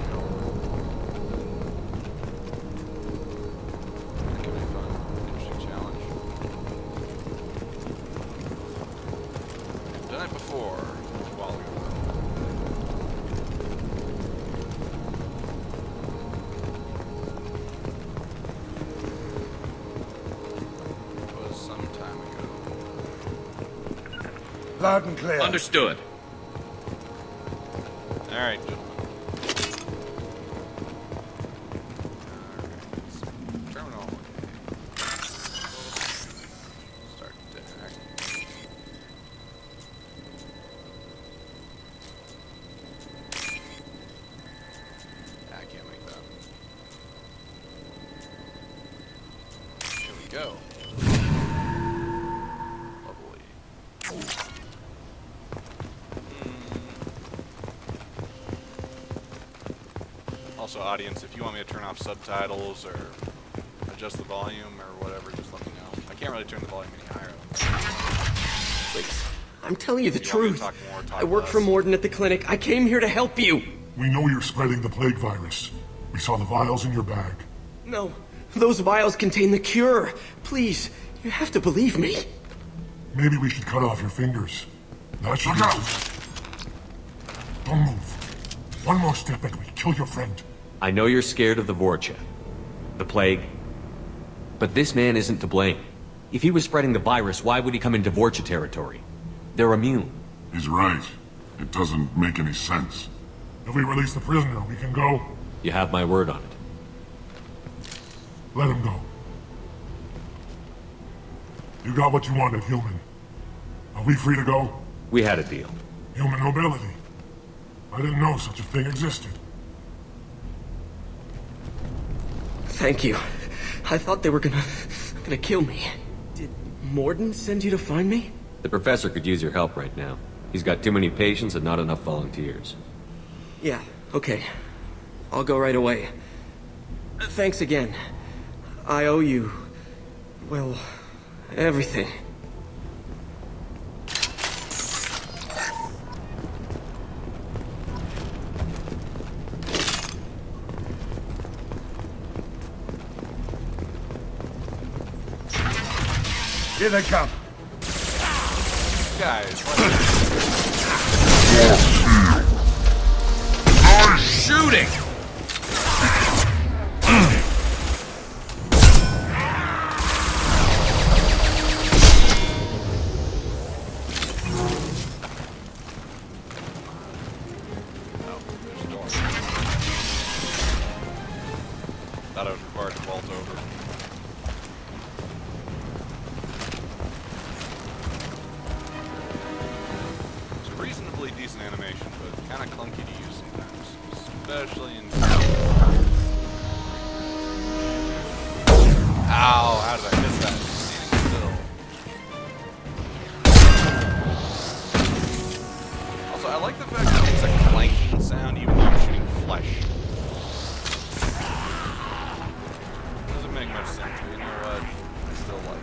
Speaker 1: That could be fun. Interesting challenge. I've done it before. A while ago.
Speaker 8: Loud and clear.
Speaker 7: Understood.
Speaker 1: Alright, gentlemen. Terminal. Start attack. I can't make that. Here we go. Also, audience, if you want me to turn off subtitles or adjust the volume or whatever, just let me know. I can't really turn the volume any higher.
Speaker 20: Please, I'm telling you the
Speaker 1: You want me to
Speaker 20: truth.
Speaker 1: talk more, talk
Speaker 20: I work
Speaker 1: less?
Speaker 20: for Morden at the clinic. I came here to help you.
Speaker 11: We know you're spreading the plague virus. We saw the vials in your bag.
Speaker 20: No, those vials contain the cure. Please, you have to believe me.
Speaker 11: Maybe we should cut off your fingers. That should Look out! Don't move. One more step and we kill your friend.
Speaker 7: I know you're scared of the Vorcha, the plague, but this man isn't to blame. If he was spreading the virus, why would he come into Vorcha territory? They're immune.
Speaker 11: He's right. It doesn't make any sense. If we release the prisoner, we can go.
Speaker 7: You have my word on it.
Speaker 11: Let him go. You got what you wanted, human. Are we free to go?
Speaker 7: We had a deal.
Speaker 11: Human nobility. I didn't know such a thing existed.
Speaker 20: Thank you. I thought they were gonna kill me. Did Morden send you to find me?
Speaker 7: The professor could use your help right now. He's got too many patients and not enough volunteers.
Speaker 20: Yeah, okay. I'll go right away. Thanks again. I owe you... well, everything.
Speaker 8: Here they come.
Speaker 1: Guys,
Speaker 12: I'm shooting!
Speaker 1: Thought I was required to vault over. It's a reasonably decent animation, but kind of clunky to use sometimes, especially in. Ow! How did I miss that? Standing still. Also, I like the fact that it's a clanking sound even though I'm shooting flesh. Doesn't make much sense, but you know what? I still like it.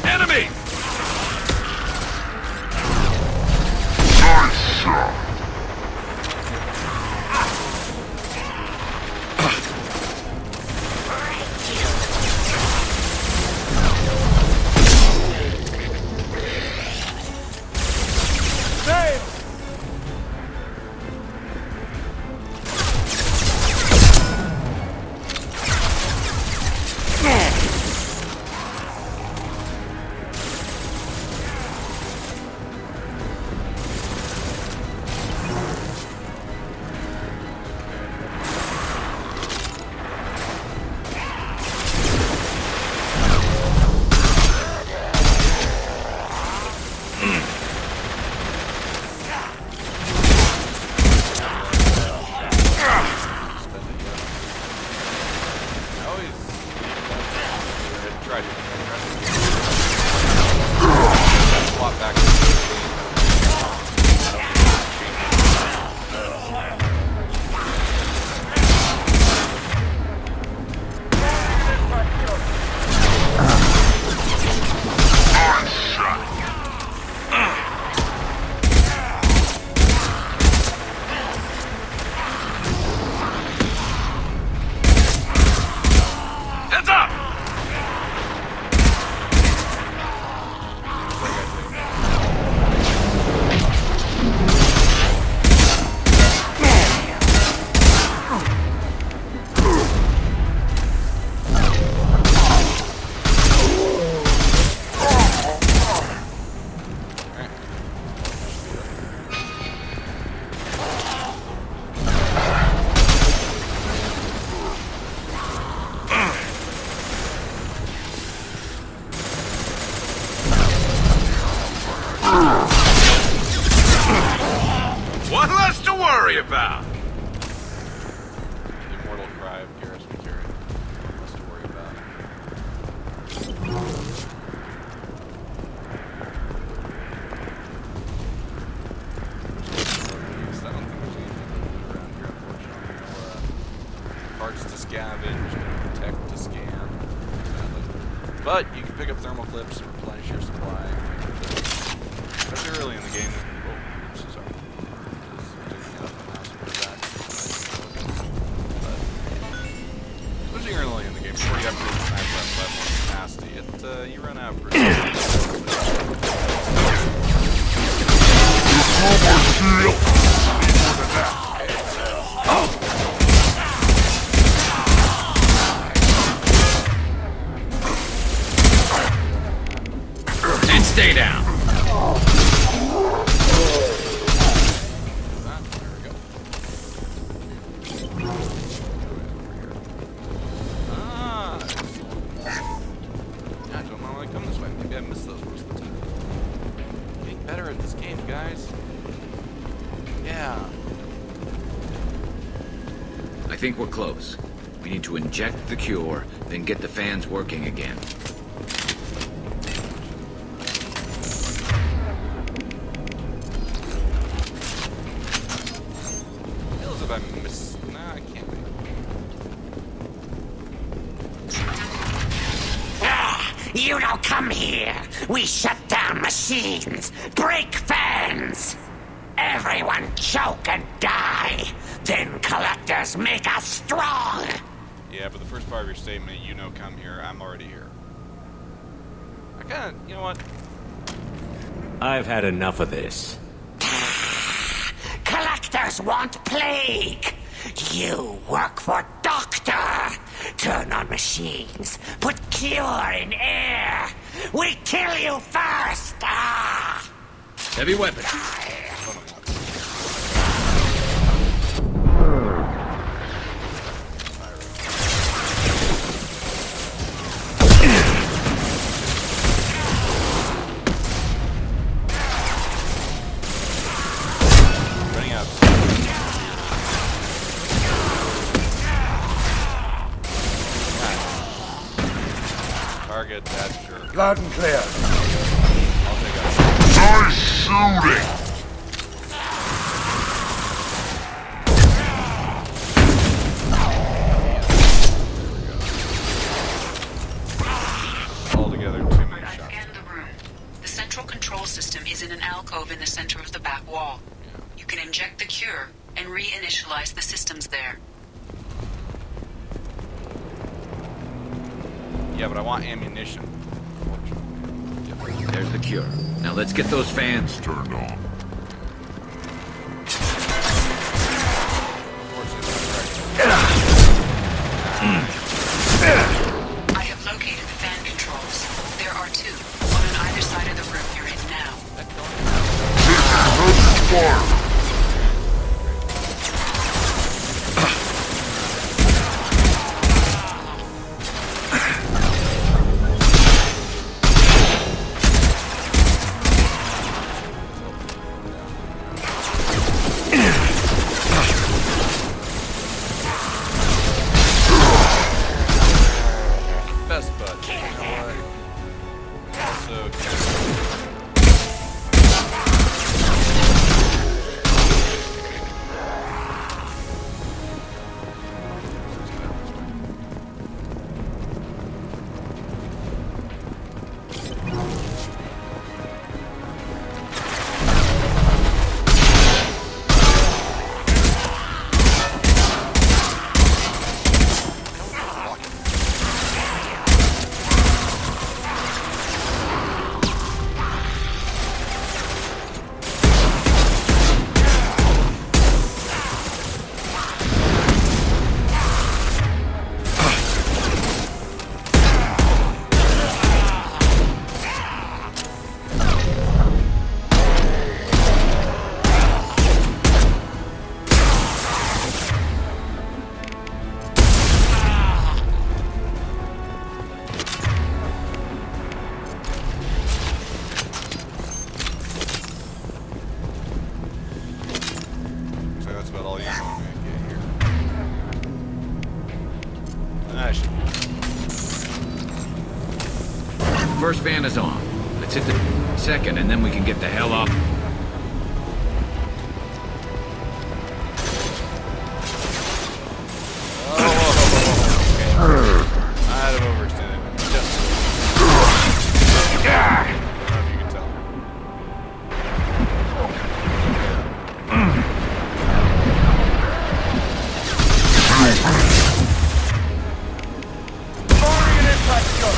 Speaker 5: Enemy! What less to worry about?
Speaker 1: The immortal cry of Garrus Materia. Less to worry about. I don't think there's anything around here, unfortunately. No parts to scavenge, no tech to scan. Sadly. But you can pick up thermal clips and replenish your supply. Especially early in the game. Oh, oops, sorry. Especially early in the game, before you have to snipe that level capacity, you run out pretty
Speaker 14: And stay down. I think we're close. We need to inject the cure, then get the fans working again.
Speaker 1: feels if I miss. Nah, I can't be.
Speaker 3: You don't come here. We shut down machines, break fans. Everyone choke and die. Then collectors make us strong.
Speaker 1: Yeah, but the first part of your statement, you know, come here. I'm already here. I kinda, you know what?
Speaker 7: I've had enough of this.
Speaker 3: Collectors want plague. You work for Doctor. turn on machines. Put cure in air. We kill you first. Ah!
Speaker 14: Heavy weapon.
Speaker 1: Running out. Target that, sure.
Speaker 8: Loud and clear.
Speaker 1: I'll take out.
Speaker 11: Nice shooting!
Speaker 1: Altogether, too many shots.
Speaker 2: Scan the room. The central control system is in an alcove in the center of the back wall. You can inject the cure and reinitialize the systems there.
Speaker 1: Yeah, but I want ammunition.
Speaker 14: There's the cure. Now let's get those fans
Speaker 11: turned on.
Speaker 2: I have located the fan controls. There are two, one on either side of the room you're in now.
Speaker 11: Fire!
Speaker 1: Best bud. You know what? Also, so that's about all you want me to get here. I should.
Speaker 14: First fan is on. Let's hit the second, and then we can get the hell up.
Speaker 1: I'd have overextended. Just. I don't know if you can tell.
Speaker 4: Firing an impact shot.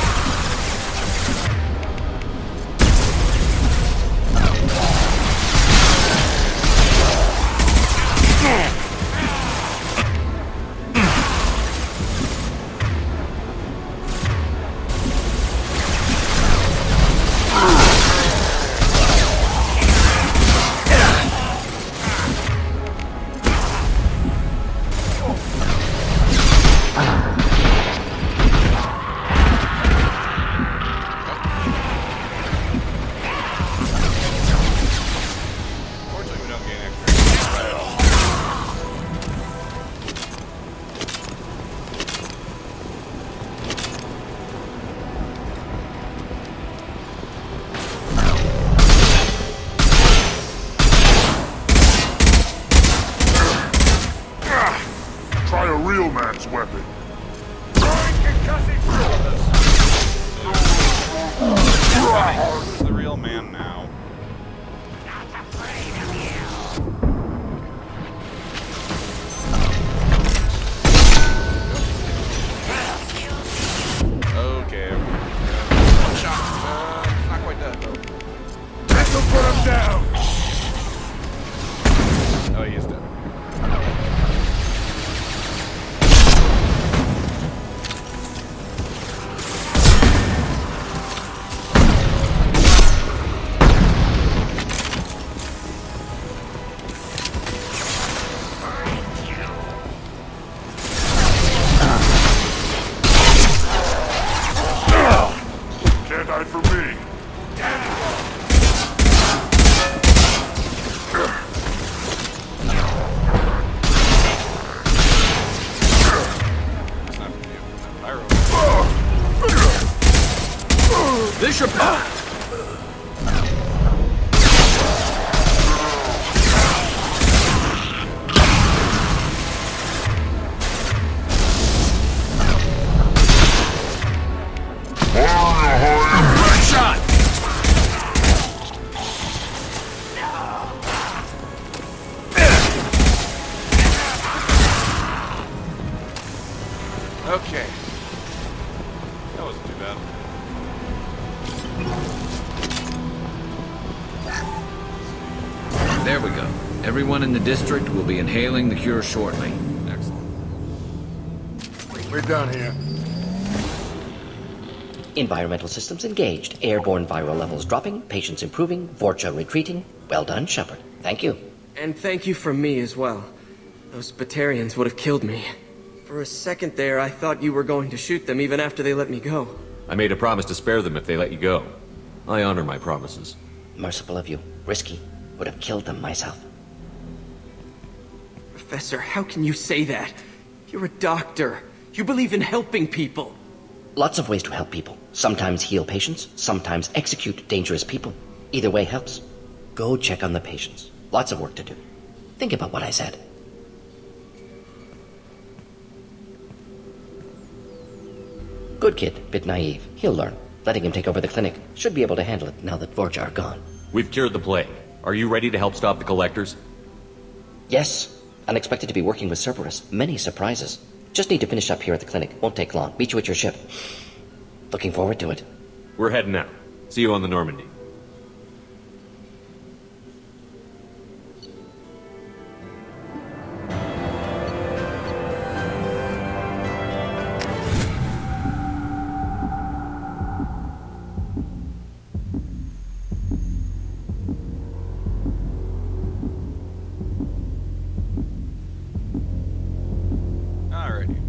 Speaker 18: Bishop! Shot!
Speaker 1: Okay. That wasn't too bad.
Speaker 14: There we go. Everyone in the district will be inhaling the cure shortly.
Speaker 1: Excellent.
Speaker 8: We're done here.
Speaker 22: Environmental systems engaged. Airborne viral levels dropping. Patients improving. Vorcha retreating. Well done, Shepard. Thank you.
Speaker 20: And thank you from me as well. Those Batarians would have killed me. For a second there, I thought you were going to shoot them even after they let me go.
Speaker 7: I made a promise to spare them if they let you go. I honor my promises.
Speaker 22: Merciful of you. Risky. Would have killed them myself.
Speaker 20: Professor, how can you say that? You're a doctor. You believe in helping people.
Speaker 22: Lots of ways to help people. Sometimes heal patients, sometimes execute dangerous people. Either way helps. Go check on the patients. Lots of work to do. Think about what I said. Good kid, bit naive. He'll learn. Letting him take over the clinic. Should be able to handle it now that Vorcha are gone.
Speaker 7: We've cured the plague. Are you ready to help stop the collectors?
Speaker 22: Yes. Unexpected to be working with Cerberus. Many surprises. Just need to finish up here at the clinic. Won't take long. Meet you at your ship. Looking forward to it.
Speaker 7: We're heading out. See you on the Normandy.
Speaker 1: Alrighty.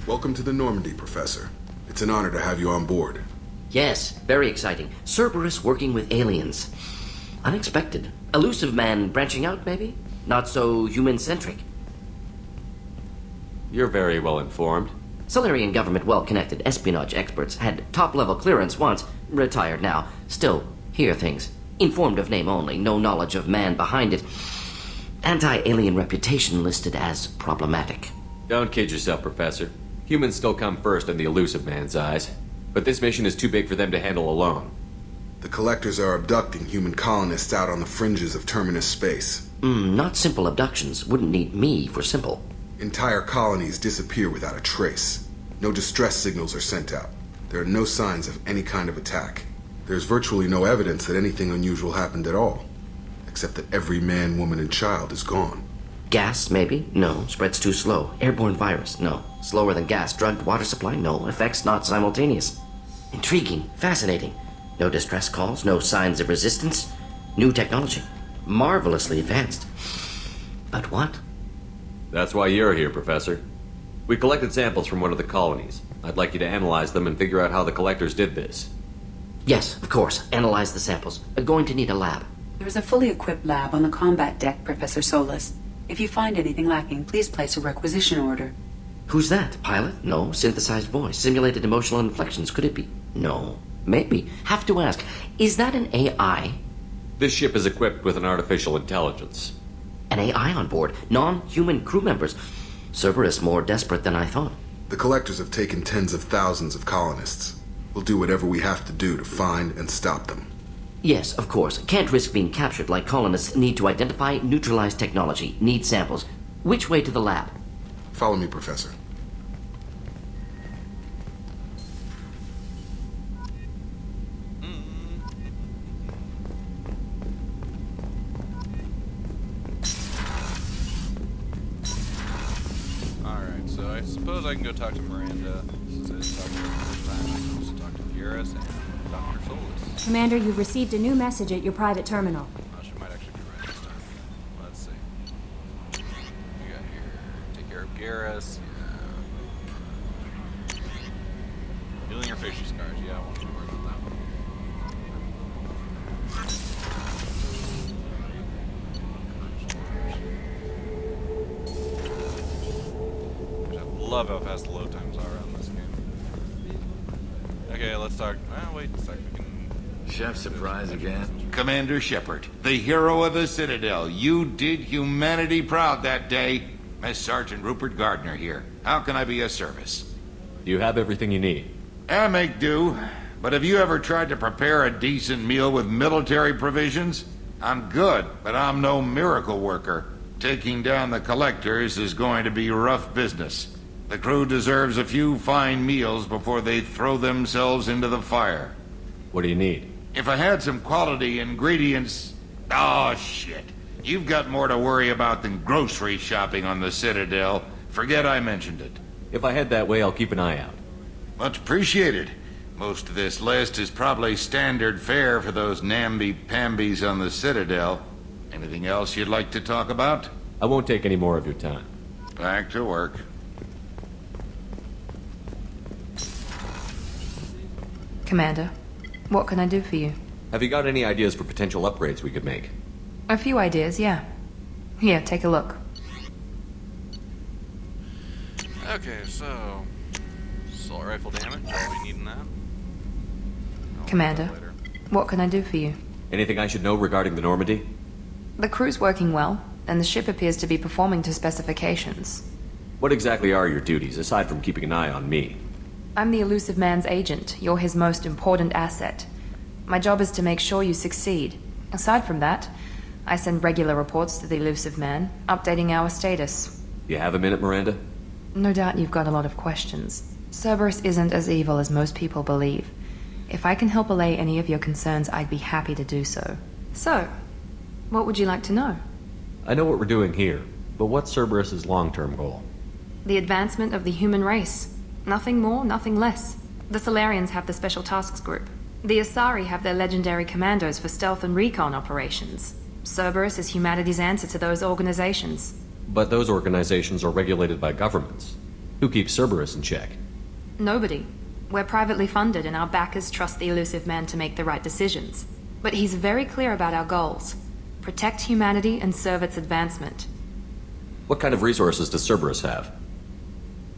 Speaker 11: Welcome to the Normandy, Professor. It's an honor to have you on board.
Speaker 22: Yes, very exciting. Cerberus working with aliens. Unexpected. Elusive man branching out, maybe? Not so human-centric.
Speaker 7: You're very well informed.
Speaker 22: Solarian government well-connected espionage experts had top-level clearance once, retired now. Still, hear things. Informed of name only, no knowledge of man behind it. Anti-alien reputation listed as problematic.
Speaker 7: Don't kid yourself, Professor. Humans still come first in the elusive man's eyes. But this mission is too big for them to handle alone.
Speaker 11: The collectors are abducting human colonists out on the fringes of Terminus space.
Speaker 22: Not simple abductions. Wouldn't need me for simple.
Speaker 11: Entire colonies disappear without a trace. No distress signals are sent out. There are no signs of any kind of attack. There's virtually no evidence that anything unusual happened at all. Except that every man, woman, and child is gone.
Speaker 22: Gas, maybe? No. Spreads too slow. Airborne virus? No. Slower than gas. Drugged water supply? No. Effects not simultaneous. Intriguing. Fascinating. No distress calls. No signs of resistance. New technology. Marvelously advanced. But what?
Speaker 7: That's why you're here, Professor. We collected samples from one of the colonies. I'd like you to analyze them and figure out how the collectors did this.
Speaker 22: Yes, of course. Analyze the samples. Going to need a lab.
Speaker 2: There is a fully equipped lab on the combat deck, Professor Solis. If you find anything lacking, please place a requisition order.
Speaker 22: Who's that? Pilot? No. Synthesized voice. Simulated emotional inflections. Could it be? No. Maybe. Have to ask. Is that an AI?
Speaker 7: This ship is equipped with an artificial intelligence.
Speaker 22: An AI on board? Non-human crew members? Cerberus more desperate than I thought.
Speaker 11: The collectors have taken tens of thousands of colonists. We'll do whatever we have to do to find and stop them.
Speaker 22: Yes, of course. Can't risk being captured like colonists need to identify, neutralize technology, need samples. Which way to the lab?
Speaker 11: Follow me, Professor.
Speaker 1: Alright, so I suppose I can go talk to Miranda. This is it. Talk to her first time. I can just talk to Garrus and Dr. Solis.
Speaker 6: Commander, you've received a new message at your private terminal.
Speaker 1: Oh, she might actually be right this time. Let's see. We got here. Take care of Garrus. Yeah. Healing her facial scars. Yeah, I won't be worried about that one. I love how fast the load times are on this game. Okay, let's talk. Wait a sec. We can...
Speaker 18: Chef surprise again.
Speaker 9: Commander Shepard, the hero of the Citadel. You did humanity proud that day. Mess Sergeant Rupert Gardner here. How can I be of service?
Speaker 7: You have everything you need.
Speaker 9: I make do. But have you ever tried to prepare a decent meal with military provisions? I'm good, but I'm no miracle worker. Taking down the collectors is going to be rough business. The crew deserves a few fine meals before they throw themselves into the fire.
Speaker 7: What do you need?
Speaker 9: If I had some quality ingredients... Oh, shit. You've got more to worry about than grocery shopping on the Citadel. Forget I mentioned it.
Speaker 7: If I head that way, I'll keep an eye out.
Speaker 9: Much appreciated. Most of this list is probably standard fare for those namby-pambies on the Citadel. Anything else you'd like to talk about?
Speaker 7: I won't take any more of your time.
Speaker 9: Back to work.
Speaker 10: Commander, what can I do for you?
Speaker 7: Have you got any ideas for potential upgrades we could make?
Speaker 10: A few ideas, yeah. Here, take a look.
Speaker 1: Okay, so... assault rifle damage. I'll be needing that.
Speaker 10: Commander, what can I do for you?
Speaker 7: Anything I should know regarding the Normandy?
Speaker 10: The crew's working well, and the ship appears to be performing to specifications.
Speaker 7: What exactly are your duties, aside from keeping an eye on me?
Speaker 10: I'm the Elusive Man's agent. You're his most important asset. My job is to make sure you succeed. Aside from that, I send regular reports to the Elusive Man, updating our status.
Speaker 7: You have a minute, Miranda?
Speaker 10: No doubt you've got a lot of questions. Cerberus isn't as evil as most people believe. If I can help allay any of your concerns, I'd be happy to do so. So, what would you like to know?
Speaker 7: I know what we're doing here, but what's Cerberus's long-term goal?
Speaker 10: The advancement of the human race. Nothing more, nothing less. The Solarians have the Special Tasks Group. The Asari have their legendary commandos for stealth and recon operations. Cerberus is humanity's answer to those organizations.
Speaker 7: But those organizations are regulated by governments. Who keeps Cerberus in check?
Speaker 10: Nobody. We're privately funded and our backers trust the Elusive Man to make the right decisions. But he's very clear about our goals. Protect humanity and serve its advancement.
Speaker 7: What kind of resources does Cerberus have?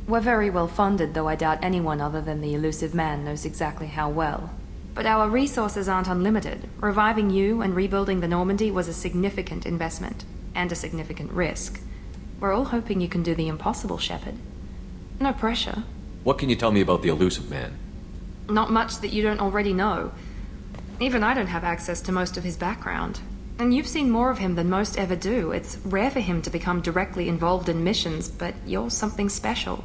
Speaker 10: We're very well funded, though I doubt anyone other than the Elusive Man knows exactly how well. But our resources aren't unlimited. Reviving you and rebuilding the Normandy was a significant investment, and a significant risk. We're all hoping you can do the impossible, Shepard. No pressure.
Speaker 7: What can you tell me about the Elusive Man?
Speaker 10: Not much that you don't already know. Even I don't have access to most of his background. And you've seen more of him than most ever do. It's rare for him to become directly involved in missions, but you're something special.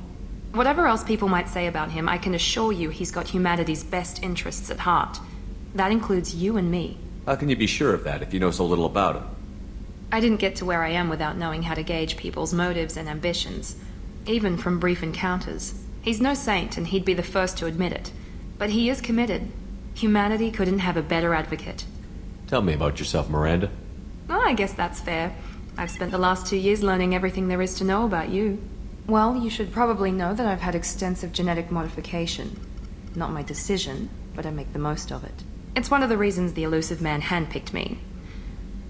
Speaker 10: Whatever else people might say about him, I can assure you he's got humanity's best interests at heart. That includes you and me.
Speaker 7: How can you be sure of that if you know so little about him?
Speaker 10: I didn't get to where I am without knowing how to gauge people's motives and ambitions, even from brief encounters. He's no saint, and he'd be the first to admit it. But he is committed. Humanity couldn't have a better advocate.
Speaker 7: Tell me about yourself, Miranda.
Speaker 10: Oh, I guess that's fair. I've spent the last 2 years learning everything there is to know about you. Well, you should probably know that I've had extensive genetic modification. Not my decision, but I make the most of it. It's one of the reasons the Elusive Man handpicked me.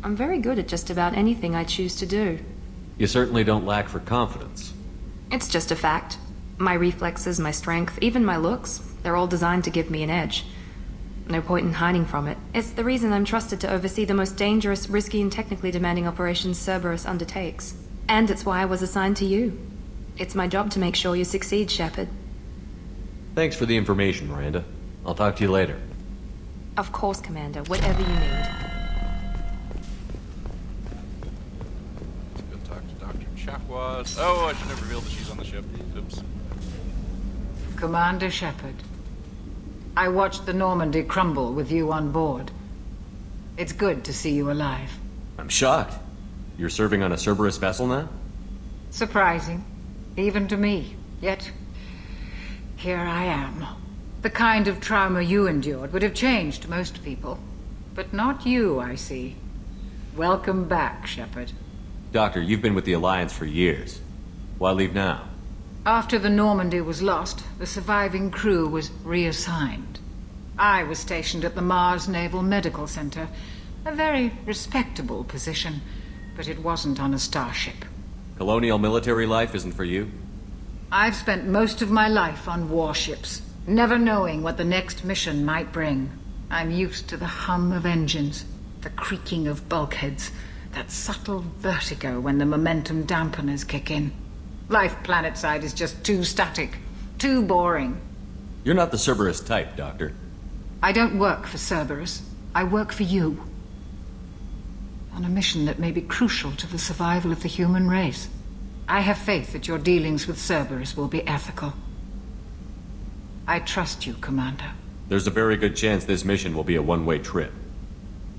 Speaker 10: I'm very good at just about anything I choose to do.
Speaker 7: You certainly don't lack for confidence.
Speaker 10: It's just a fact. My reflexes, my strength, even my looks, they're all designed to give me an edge. No point in hiding from it. It's the reason I'm trusted to oversee the most dangerous, risky, and technically demanding operations Cerberus undertakes. And it's why I was assigned to you. It's my job to make sure you succeed, Shepard.
Speaker 7: Thanks for the information, Miranda. I'll talk to you later.
Speaker 10: Of course, Commander. Whatever you need.
Speaker 1: Let's go talk to Dr. Chakwas. Oh, I should have revealed that she's on the ship. Oops.
Speaker 23: Commander Shepard, I watched the Normandy crumble with you on board. It's good to see you alive.
Speaker 7: I'm shocked. You're serving on a Cerberus vessel now?
Speaker 23: Surprising, even to me. Yet, here I am. The kind of trauma you endured would have changed most people. But not you, I see. Welcome back, Shepard.
Speaker 7: Doctor, you've been with the Alliance for years. Why leave now?
Speaker 23: After the Normandy was lost, the surviving crew was reassigned. I was stationed at the Mars Naval Medical Center, a very respectable position, but it wasn't on a starship.
Speaker 7: Colonial military life isn't for you?
Speaker 23: I've spent most of my life on warships. never knowing what the next mission might bring. I'm used to the hum of engines, the creaking of bulkheads, that subtle vertigo when the momentum dampeners kick in. Life planetside is just too static, too boring.
Speaker 7: You're not the Cerberus type, Doctor.
Speaker 23: I don't work for Cerberus. I work for you. On a mission that may be crucial to the survival of the human race. I have faith that your dealings with Cerberus will be ethical. I trust you, Commander.
Speaker 7: There's a very good chance this mission will be a one-way trip.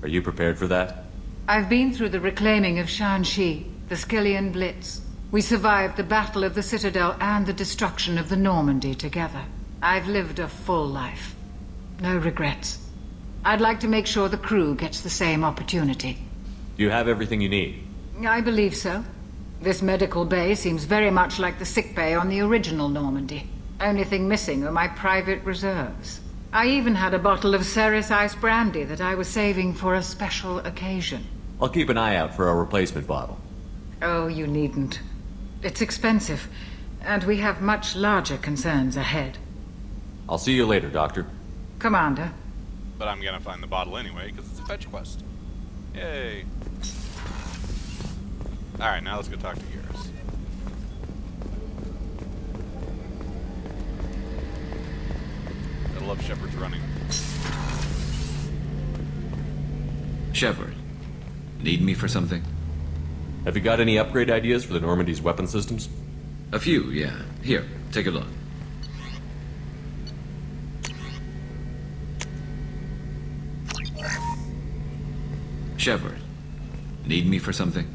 Speaker 7: Are you prepared for that?
Speaker 23: I've been through the reclaiming of Shanxi, the Skillian Blitz. We survived the Battle of the Citadel and the destruction of the Normandy together. I've lived a full life. No regrets. I'd like to make sure the crew gets the same opportunity.
Speaker 7: Do you have everything you need?
Speaker 23: I believe so. This medical bay seems very much like the sick bay on the original Normandy. Only thing missing are my private reserves. I even had a bottle of Ceres Ice brandy that I was saving for a special occasion.
Speaker 7: I'll keep an eye out for a replacement bottle.
Speaker 23: Oh, you needn't. It's expensive, and we have much larger concerns ahead.
Speaker 7: I'll see you later, Doctor.
Speaker 23: Commander.
Speaker 1: But I'm gonna find the bottle anyway, because it's a fetch quest. Yay. Alright, now let's go talk to Garrus. I love Shepard's running.
Speaker 14: Shepard, need me for something?
Speaker 7: Have you got any upgrade ideas for the Normandy's weapon systems?
Speaker 14: A few, yeah. Here, take a look. Shepard, need me for something?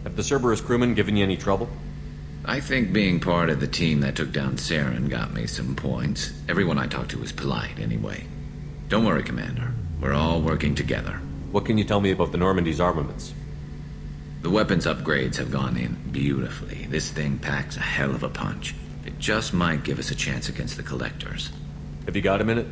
Speaker 7: Have the Cerberus crewmen given you any trouble?
Speaker 14: I think being part of the team that took down Saren got me some points. Everyone I talked to was polite, anyway. Don't worry, Commander. We're all working together.
Speaker 7: What can you tell me about the Normandy's armaments?
Speaker 14: The weapons upgrades have gone in beautifully. This thing packs a hell of a punch. It just might give us a chance against the Collectors.
Speaker 7: Have you got a minute?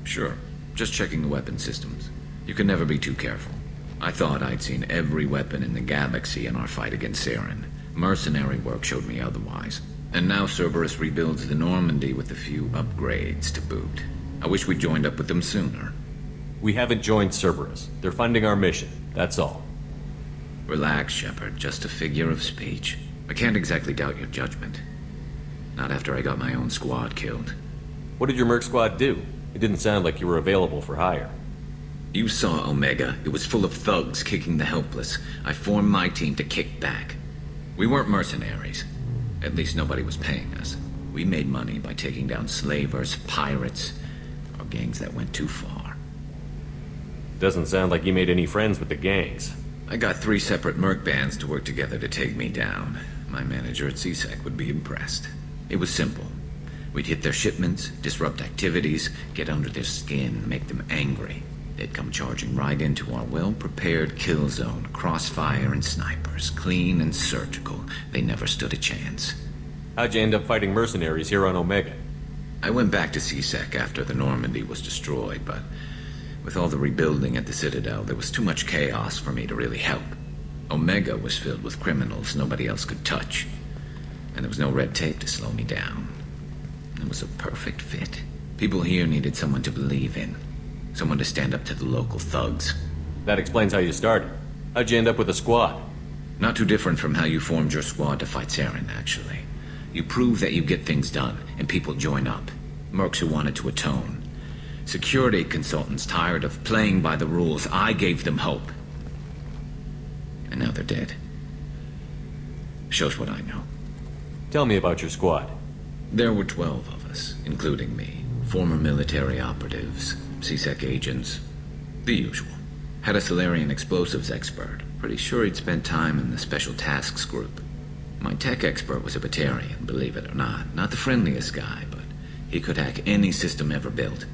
Speaker 14: Sure. Just checking the weapon systems. You can never be too careful. I thought I'd seen every weapon in the galaxy in our fight against Saren. Mercenary work showed me otherwise. And now Cerberus rebuilds the Normandy with a few upgrades to boot. I wish we'd joined up with them sooner.
Speaker 7: We haven't joined Cerberus. They're funding our mission, that's all.
Speaker 14: Relax, Shepard. Just a figure of speech. I can't exactly doubt your judgment. Not after I got my own squad killed.
Speaker 7: What did your merc squad do? It didn't sound like you were available for hire.
Speaker 14: You saw Omega. It was full of thugs kicking the helpless. I formed my team to kick back. We weren't mercenaries. At least nobody was paying us. We made money by taking down slavers, pirates, or gangs that went too far.
Speaker 7: Doesn't sound like you made any friends with the gangs.
Speaker 14: I got 3 separate merc bands to work together to take me down. My manager at CSEC would be impressed. It was simple. We'd hit their shipments, disrupt activities, get under their skin, make them angry. They'd come charging right into our well-prepared kill zone, crossfire and snipers, clean and surgical. They never stood a chance.
Speaker 7: How'd you end up fighting mercenaries here on Omega?
Speaker 14: I went back to CSEC after the Normandy was destroyed, but with all the rebuilding at the Citadel, there was too much chaos for me to really help. Omega was filled with criminals nobody else could touch, and there was no red tape to slow me down. It was a perfect fit. People here needed someone to believe in. Someone to stand up to the local thugs.
Speaker 7: That explains how you started. How'd you end up with a squad?
Speaker 14: Not too different from how you formed your squad to fight Saren, actually. You prove that you get things done, and people join up. Mercs who wanted to atone. Security consultants tired of playing by the rules. I gave them hope. And now they're dead. Shows what I know.
Speaker 7: Tell me about your squad.
Speaker 14: There were 12 of us, including me. Former military operatives, CSEC agents, the usual. Had a Solarian explosives expert. Pretty sure he'd spent time in the Special Tasks Group. My tech expert was a Batarian, believe it or not. Not the friendliest guy, but he could hack any system ever built.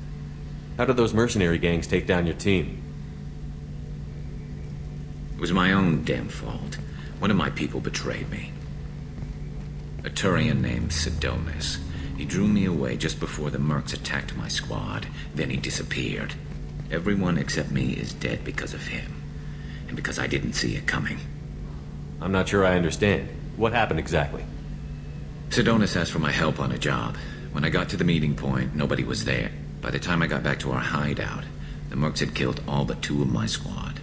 Speaker 7: How did those mercenary gangs take down your team?
Speaker 14: It was my own damn fault. One of my people betrayed me. A Turian named Sidonis. He drew me away just before the mercs attacked my squad. Then he disappeared. Everyone except me is dead because of him. And because I didn't see it coming.
Speaker 7: I'm not sure I understand. What happened exactly?
Speaker 14: Sidonis asked for my help on a job. When I got to the meeting point, nobody was there. By the time I got back to our hideout, the mercs had killed all but 2 of my squad.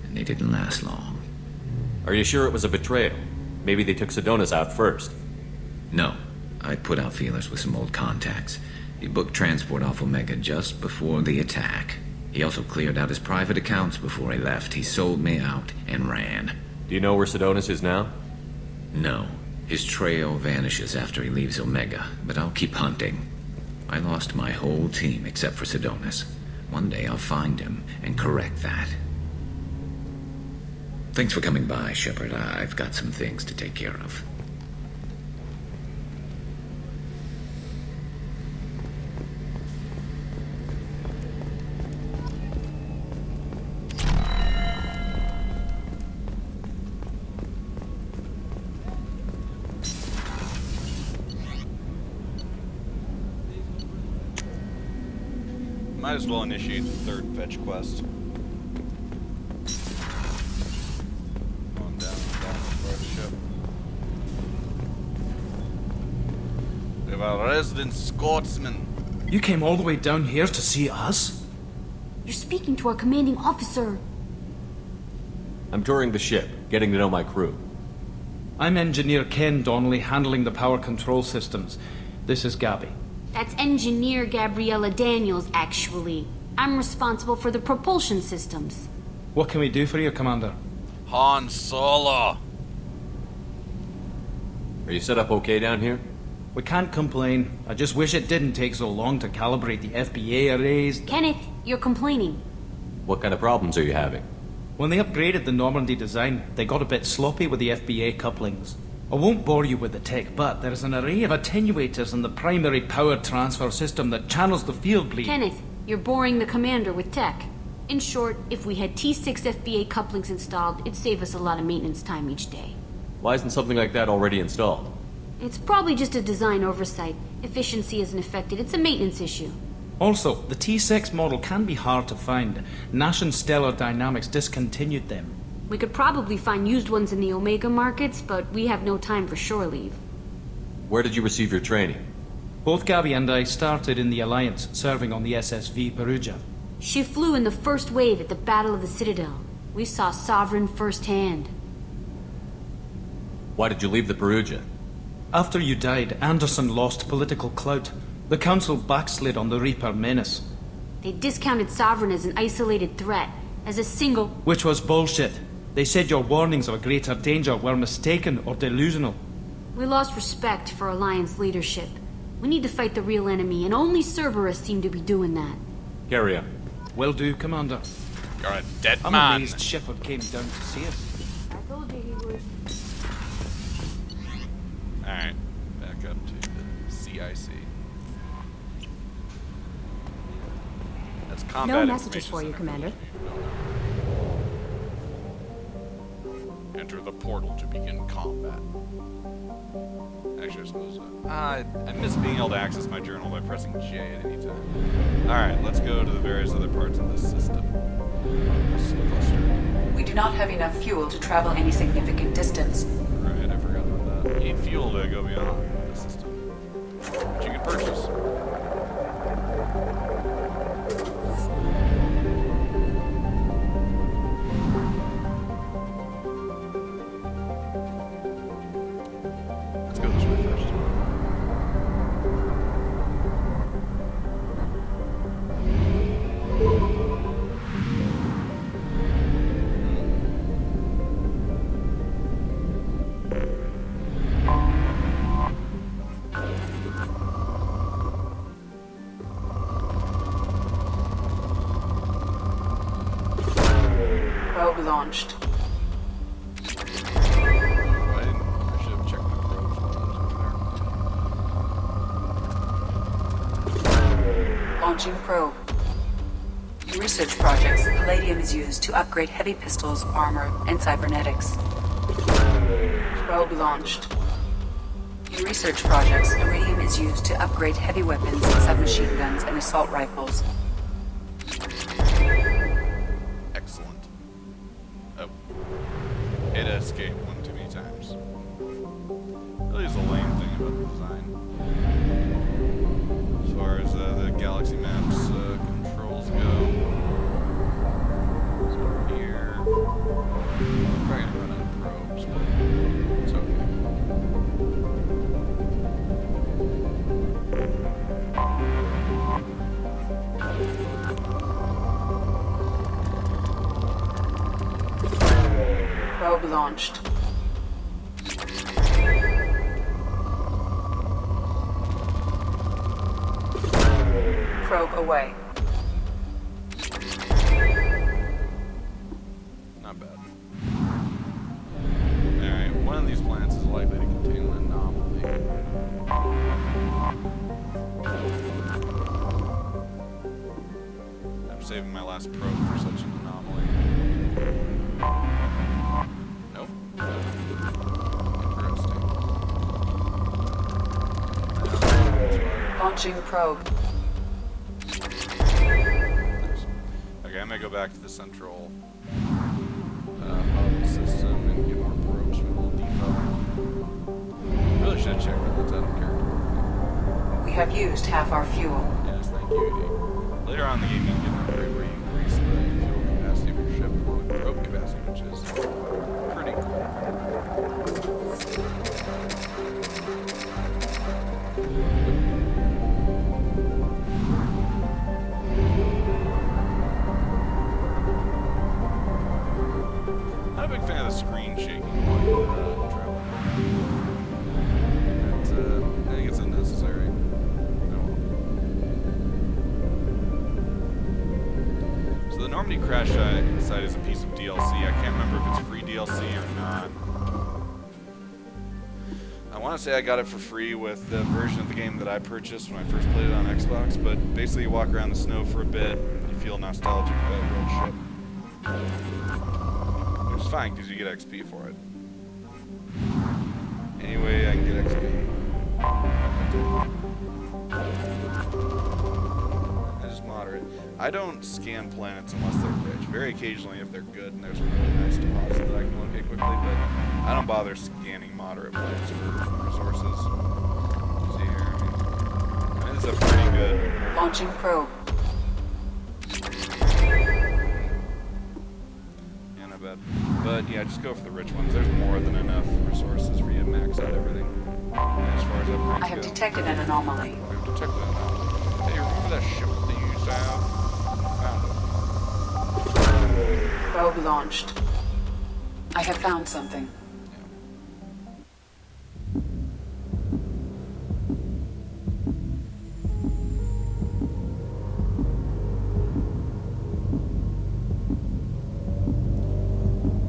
Speaker 14: And they didn't last long.
Speaker 7: Are you sure it was a betrayal? Maybe they took Sedonis out first.
Speaker 14: No. I put out feelers with some old contacts. He booked transport off Omega just before the attack. He also cleared out his private accounts before he left. He sold me out and ran.
Speaker 7: Do you know where Sedonis is now?
Speaker 14: No. His trail vanishes after he leaves Omega, but I'll keep hunting. I lost my whole team except for Sedonis. One day I'll find him and correct that. Thanks for coming by, Shepard. I've got some things to take care of.
Speaker 1: Might as well initiate the 3rd fetch quest. On down for the ship. We have a resident Scotsman.
Speaker 16: You came all the way down here to see us?
Speaker 6: You're speaking to our commanding officer.
Speaker 7: I'm touring the ship, getting to know my crew.
Speaker 16: I'm Engineer Ken Donnelly, handling the power control systems. This is Gabby.
Speaker 6: That's Engineer Gabriella Daniels, actually. I'm responsible for the propulsion systems.
Speaker 16: What can we do for you, Commander?
Speaker 1: Han Solo!
Speaker 7: Are you set up okay down here?
Speaker 16: We can't complain. I just wish it didn't take so long to calibrate the FBA arrays.
Speaker 6: Kenneth, you're complaining.
Speaker 7: What kind of problems are you having?
Speaker 16: When they upgraded the Normandy design, they got a bit sloppy with the FBA couplings. I won't bore you with the tech, but there's an array of attenuators in the primary power transfer system that channels the field bleed.
Speaker 6: Kenneth, you're boring the commander with tech. In short, if we had T6 FBA couplings installed, it'd save us a lot of maintenance time each day.
Speaker 7: Why isn't something like that already installed?
Speaker 6: It's probably just a design oversight. Efficiency isn't affected. It's a maintenance issue.
Speaker 16: Also, the T6 model can be hard to find. Nash and Stellar Dynamics discontinued them.
Speaker 6: We could probably find used ones in the Omega markets, but we have no time for shore leave.
Speaker 7: Where did you receive your training?
Speaker 16: Both Gabby and I started in the Alliance, serving on the SSV Perugia.
Speaker 6: She flew in the first wave at the Battle of the Citadel. We saw Sovereign firsthand.
Speaker 7: Why did you leave the Perugia?
Speaker 16: After you died, Anderson lost political clout. The Council backslid on the Reaper menace.
Speaker 6: They discounted Sovereign as an isolated threat, as a single...
Speaker 16: Which was bullshit. They said your warnings of a greater danger were mistaken or delusional.
Speaker 6: We lost respect for Alliance leadership. We need to fight the real enemy, and only Cerberus seem to be doing that.
Speaker 7: Carry on.
Speaker 16: Will do, Commander.
Speaker 1: You're a dead
Speaker 16: I'm
Speaker 1: man.
Speaker 16: amazed Shepard came down to see us.
Speaker 6: I told you he would.
Speaker 1: Alright, back up to the CIC. That's combat
Speaker 6: No messages for you, Commander.
Speaker 1: Enter the portal to begin combat. Actually, I suppose I miss being able to access my journal by pressing J at any time. Alright, let's go to the various other parts of this system. This cluster.
Speaker 2: We do not have enough fuel to travel any significant distance.
Speaker 1: Right, I forgot about that. Need fuel to go beyond the system, which you can purchase. Let's go this way first.
Speaker 2: Probe launched.
Speaker 1: I should have checked my probes while I was over there.
Speaker 2: Launching probe. In research projects, palladium is used to upgrade heavy pistols, armor, and cybernetics. Probe launched. In research projects, iridium is used to upgrade heavy weapons, submachine guns, and assault rifles.
Speaker 1: Excellent. Oh. It escaped one too many times. Really is a lame thing about the design.
Speaker 2: launched. Probe away.
Speaker 1: Not bad. Alright, one of these planets is likely to contain an anomaly. I'm saving my last probe for such an anomaly. Nope. Interesting.
Speaker 2: Launching probe.
Speaker 1: Okay, I'm gonna go back to the central hub system and get more probes for the little depot. Really should have checked whether that's out of character.
Speaker 2: We have used half our fuel.
Speaker 1: Yes, thank you, AD. Later on in the game, you can get an upgrade where you increase the fuel capacity of your ship along with probe capacity, which is pretty cool. Not a big fan of the screen shaking while you travel. I think it's unnecessary. So the Normandy crash site is a piece of DLC. I can't remember if it's free DLC or not. I want to say I got it for free with the version of the game that I purchased when I first played it on Xbox, but basically you walk around the snow for a bit, you feel nostalgic about your old ship. Which is fine, because you get XP for it. Anyway, I can get XP. I just moderate. I don't scan planets unless they're rich. Very occasionally if they're good and there's a really nice deposit that I can locate quickly, but I don't bother scanning moderate planets for resources. See here, I mean, this is a pretty good...
Speaker 2: Launching probe.
Speaker 1: Yeah, not bad. But yeah, just go for the rich ones. There's more than enough resources for you to max out everything. And as far as upgrades
Speaker 2: I have
Speaker 1: go.
Speaker 2: detected an anomaly.
Speaker 1: We have detected an anomaly. Hey, remember that ship that you used to have? Found it.
Speaker 2: Probe launched. I have found something.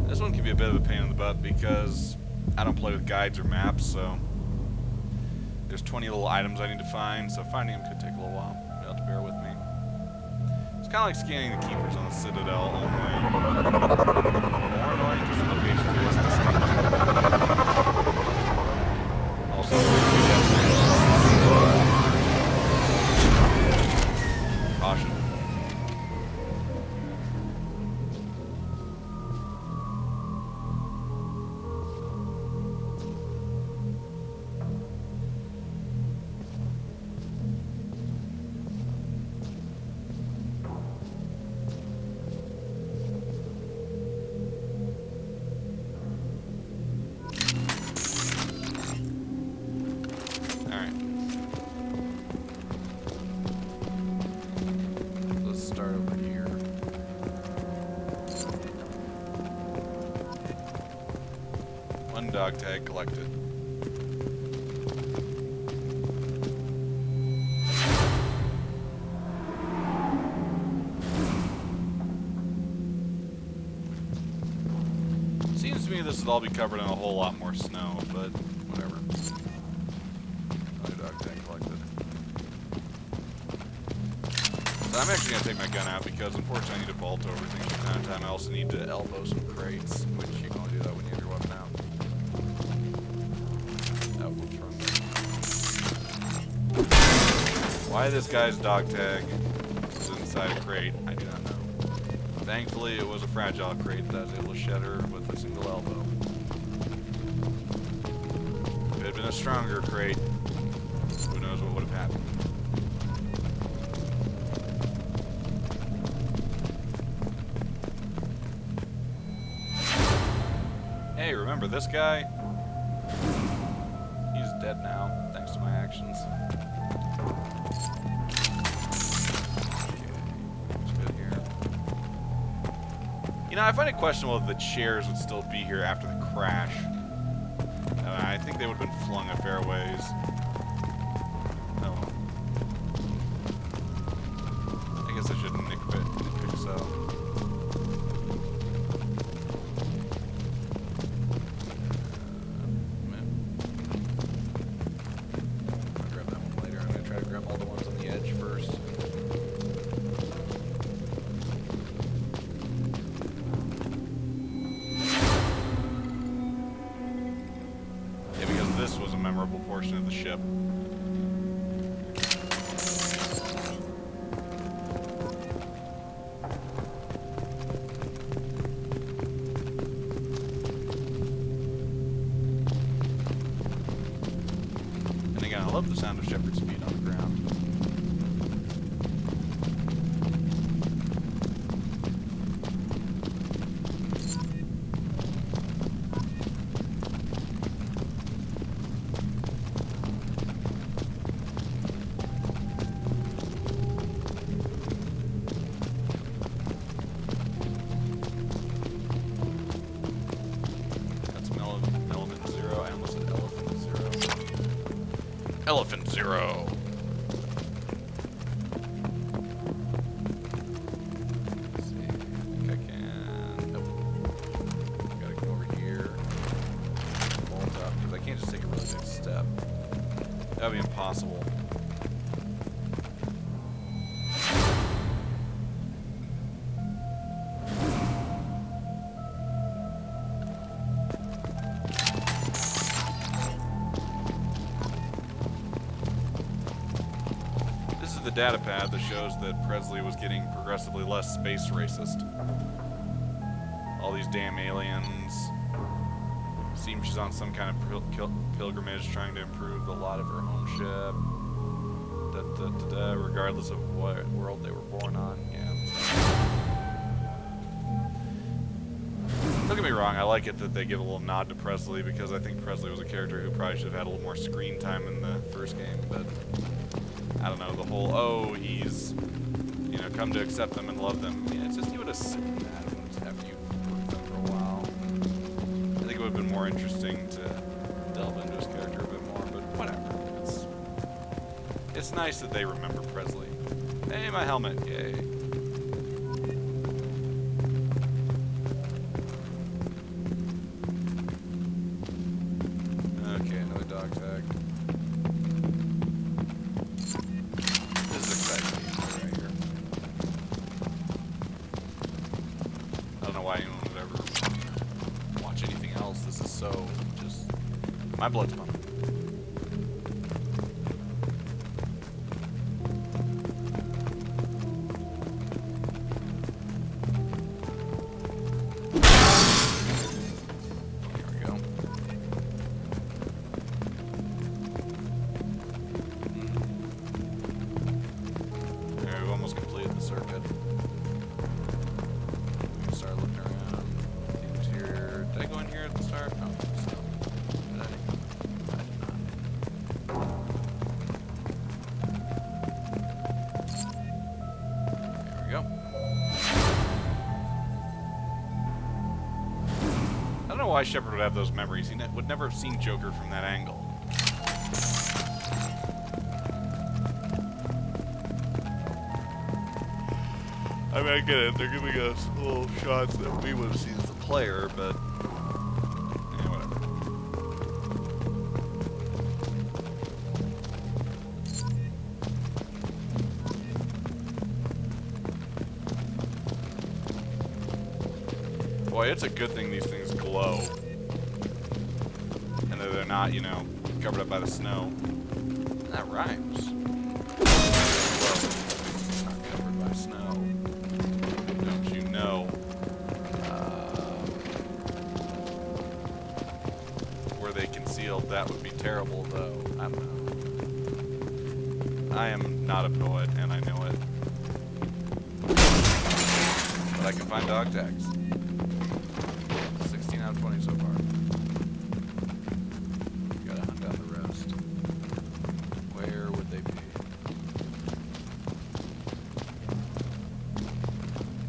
Speaker 1: This one can be a bit of a pain in the butt because I don't play with guides or maps, so there's 20 little items I need to find, so finding them could take a little while. You'll have to bear with me. It's kind of like scanning the keepers on the Citadel, only more annoying because the locations are less distinct. Also, caution. Dog tag collected. Seems to me this would all be covered in a whole lot more snow, but whatever. Another dog tag collected. So I'm actually going to take my gun out because unfortunately I need to vault over things from time to time. I also need to elbow some crates, which you can only do that when you have your weapon out. Why this guy's dog tag was inside a crate, I do not know. Thankfully, it was a fragile crate that I was able to shatter with a single elbow. If it had been a stronger crate, who knows what would have happened. Hey, remember this guy? He's dead now, thanks to my actions. You know, I find it questionable if the chairs would still be here after the crash. I think they would have been flung a fair ways. Oh well. I guess I shouldn't nitpick so. I'll grab that one later. I'm going to try to grab all the ones on the edge first. Yeah, because this was a memorable portion of the ship. And again, I love the sound of Shepard's feet on the ground. Elephant Zero. Let's see. I think I can. Nope. Gotta go over here. Vault up, because I can't just take a really big step. That would be impossible. The data pad that shows that Presley was getting progressively less space racist. All these damn aliens. Seems she's on some kind of pilgrimage trying to improve the lot of her home ship. Regardless of what world they were born on. Yeah. Don't get me wrong, I like it that they give a little nod to Presley because I think Presley was a character who probably should have had a little more screen time in the first game, but I don't know, the whole, oh, he's, you know, come to accept them and love them. Yeah, it's just you would assume that after you've worked with them for a while. I think it would have been more interesting to delve into his character a bit more, but whatever. It's nice that they remember Presley. Hey, my helmet, yay. Okay, another dog tag. My blood's pumping. Here we go. There, we've almost completed the circuit. We can start looking around. Interior. Did I go in here at the start? No. Why Shepard would have those memories. He would never have seen Joker from that angle. I mean, I get it. They're giving us little shots that we would have seen as a player, but yeah, whatever. Boy, it's a good thing these things glow. And that they're not, you know, covered up by the snow. That rhymes. Well, not covered by snow. Don't you know? Were they concealed, that would be terrible, though. I don't know. I am not a poet, and I know it. But I can find dog tags. 16 out of 20 so far. Gotta hunt down the rest. Where would they be?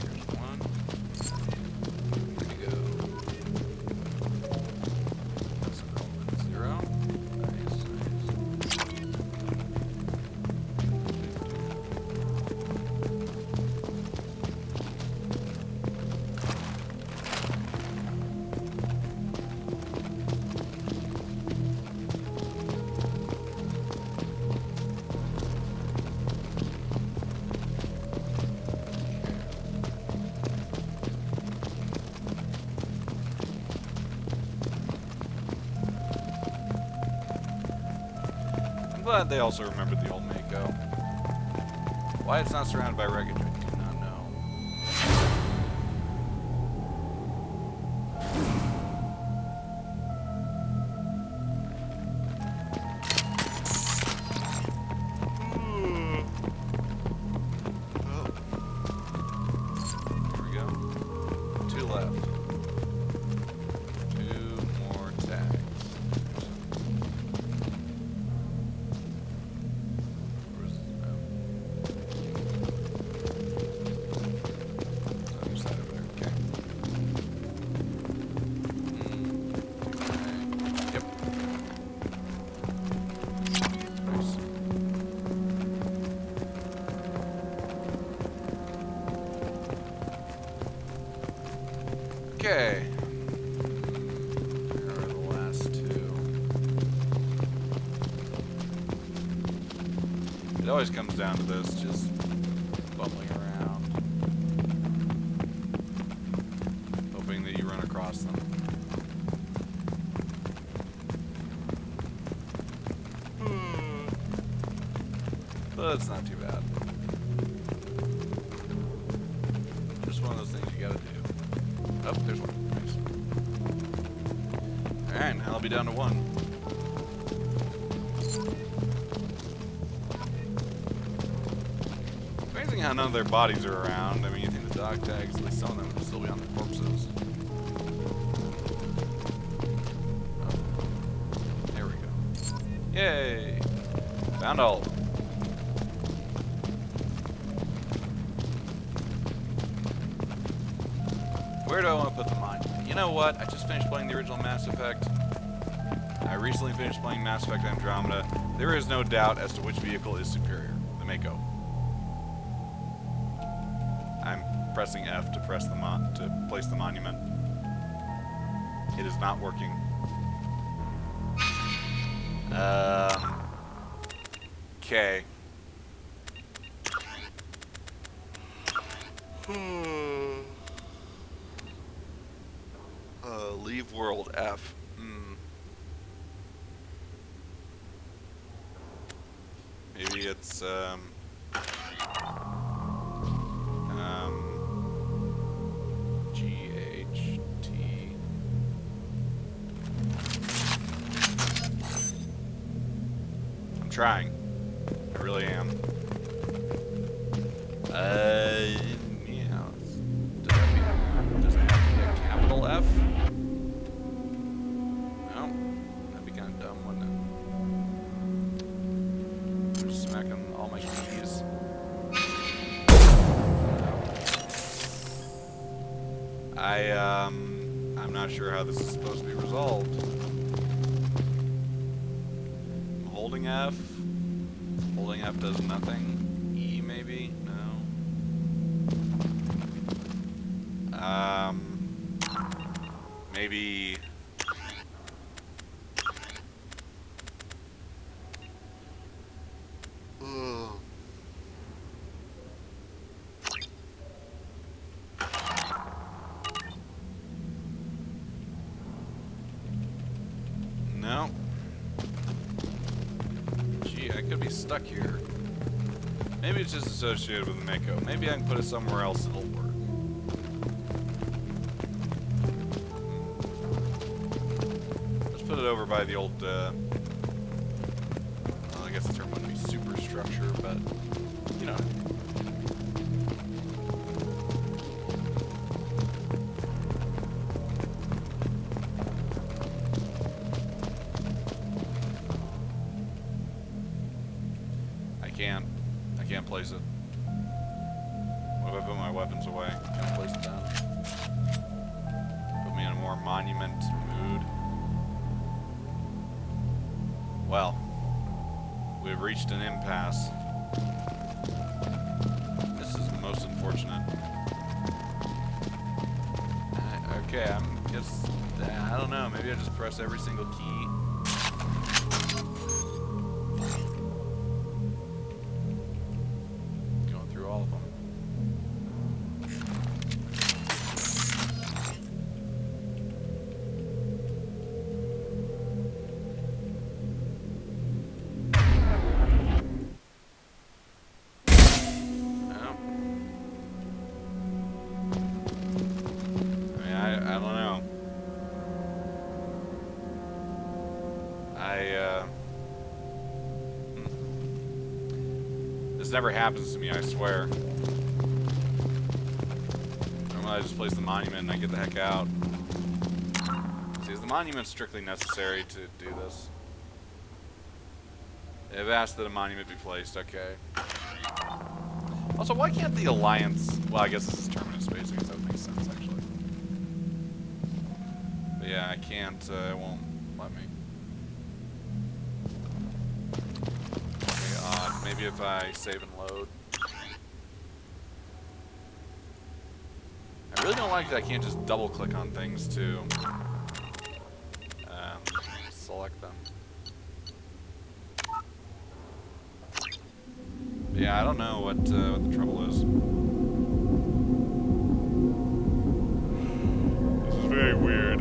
Speaker 1: Here's one. glad they also remembered the old Mako. Why it's not surrounded by wreckage, I do not know. Here we go. 2 left. 2 more tags. Okay. There are the last 2. It always comes down to this, just bumbling around. Hoping that you run across them. But it's not too bad. Just one of those things you gotta do. Oh, there's one. Nice. Alright, now I'll be down to 1. Amazing how none of their bodies are around. I mean, you think the dog tags, at least some of them would still be on the corpses. Oh. There we go. Yay! Found all of them. Where do I want to put the monument? You know what? I just finished playing the original Mass Effect. I recently finished playing Mass Effect Andromeda. There is no doubt as to which vehicle is superior. The Mako. I'm pressing F to press the to place the monument. It is not working. Okay. Leave world F. Maybe it's GHT. I'm trying. I really am. Yeah. Does it have to be a capital F? No. That'd be kind of dumb, wouldn't it? I'm just smacking all my keys. I'm not sure how this is supposed to be resolved. I'm holding F. Holding F does nothing. E maybe? No. Maybe. No. Gee, I could be stuck here. Maybe it's just associated with the Mako. Maybe I can put it somewhere else and it'll work. Let's put it over by the old, well, I guess the term wouldn't be superstructure, but, you know. I can't place it. What if I put my weapons away? Can I place it down? Put me in a more monument mood. Well, we've reached an impasse. This is most unfortunate. Okay, I don't know, maybe I just press every single key. All of them. never happens to me, I swear. Normally I just place the monument and I get the heck out. See, is the monument strictly necessary to do this? They've asked that a monument be placed, okay. Also, why can't the Alliance... Well, I guess this is terminus space, I guess that would make sense, actually. But yeah, I can't, it won't let me. Okay, odd. Maybe if I save and load. I really don't like that I can't just double click on things to select them. Yeah, I don't know what the trouble is. This is very weird.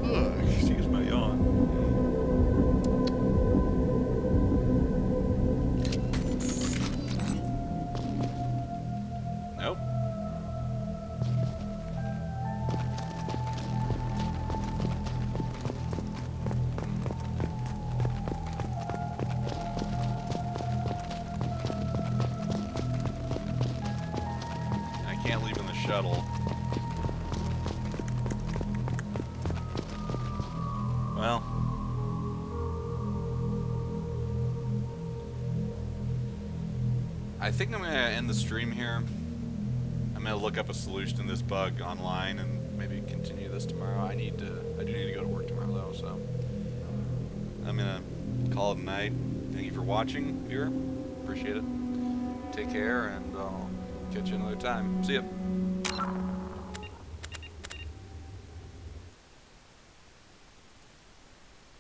Speaker 1: Ugh, excuse my yawn. Nope. Shuttle. Well, I think I'm gonna end the stream here. I'm gonna look up a solution to this bug online and maybe continue this tomorrow. I do need to go to work tomorrow though, so I'm gonna call it a night. Thank you for watching, viewer. Appreciate it. Take care, and I'll catch you another time. See ya.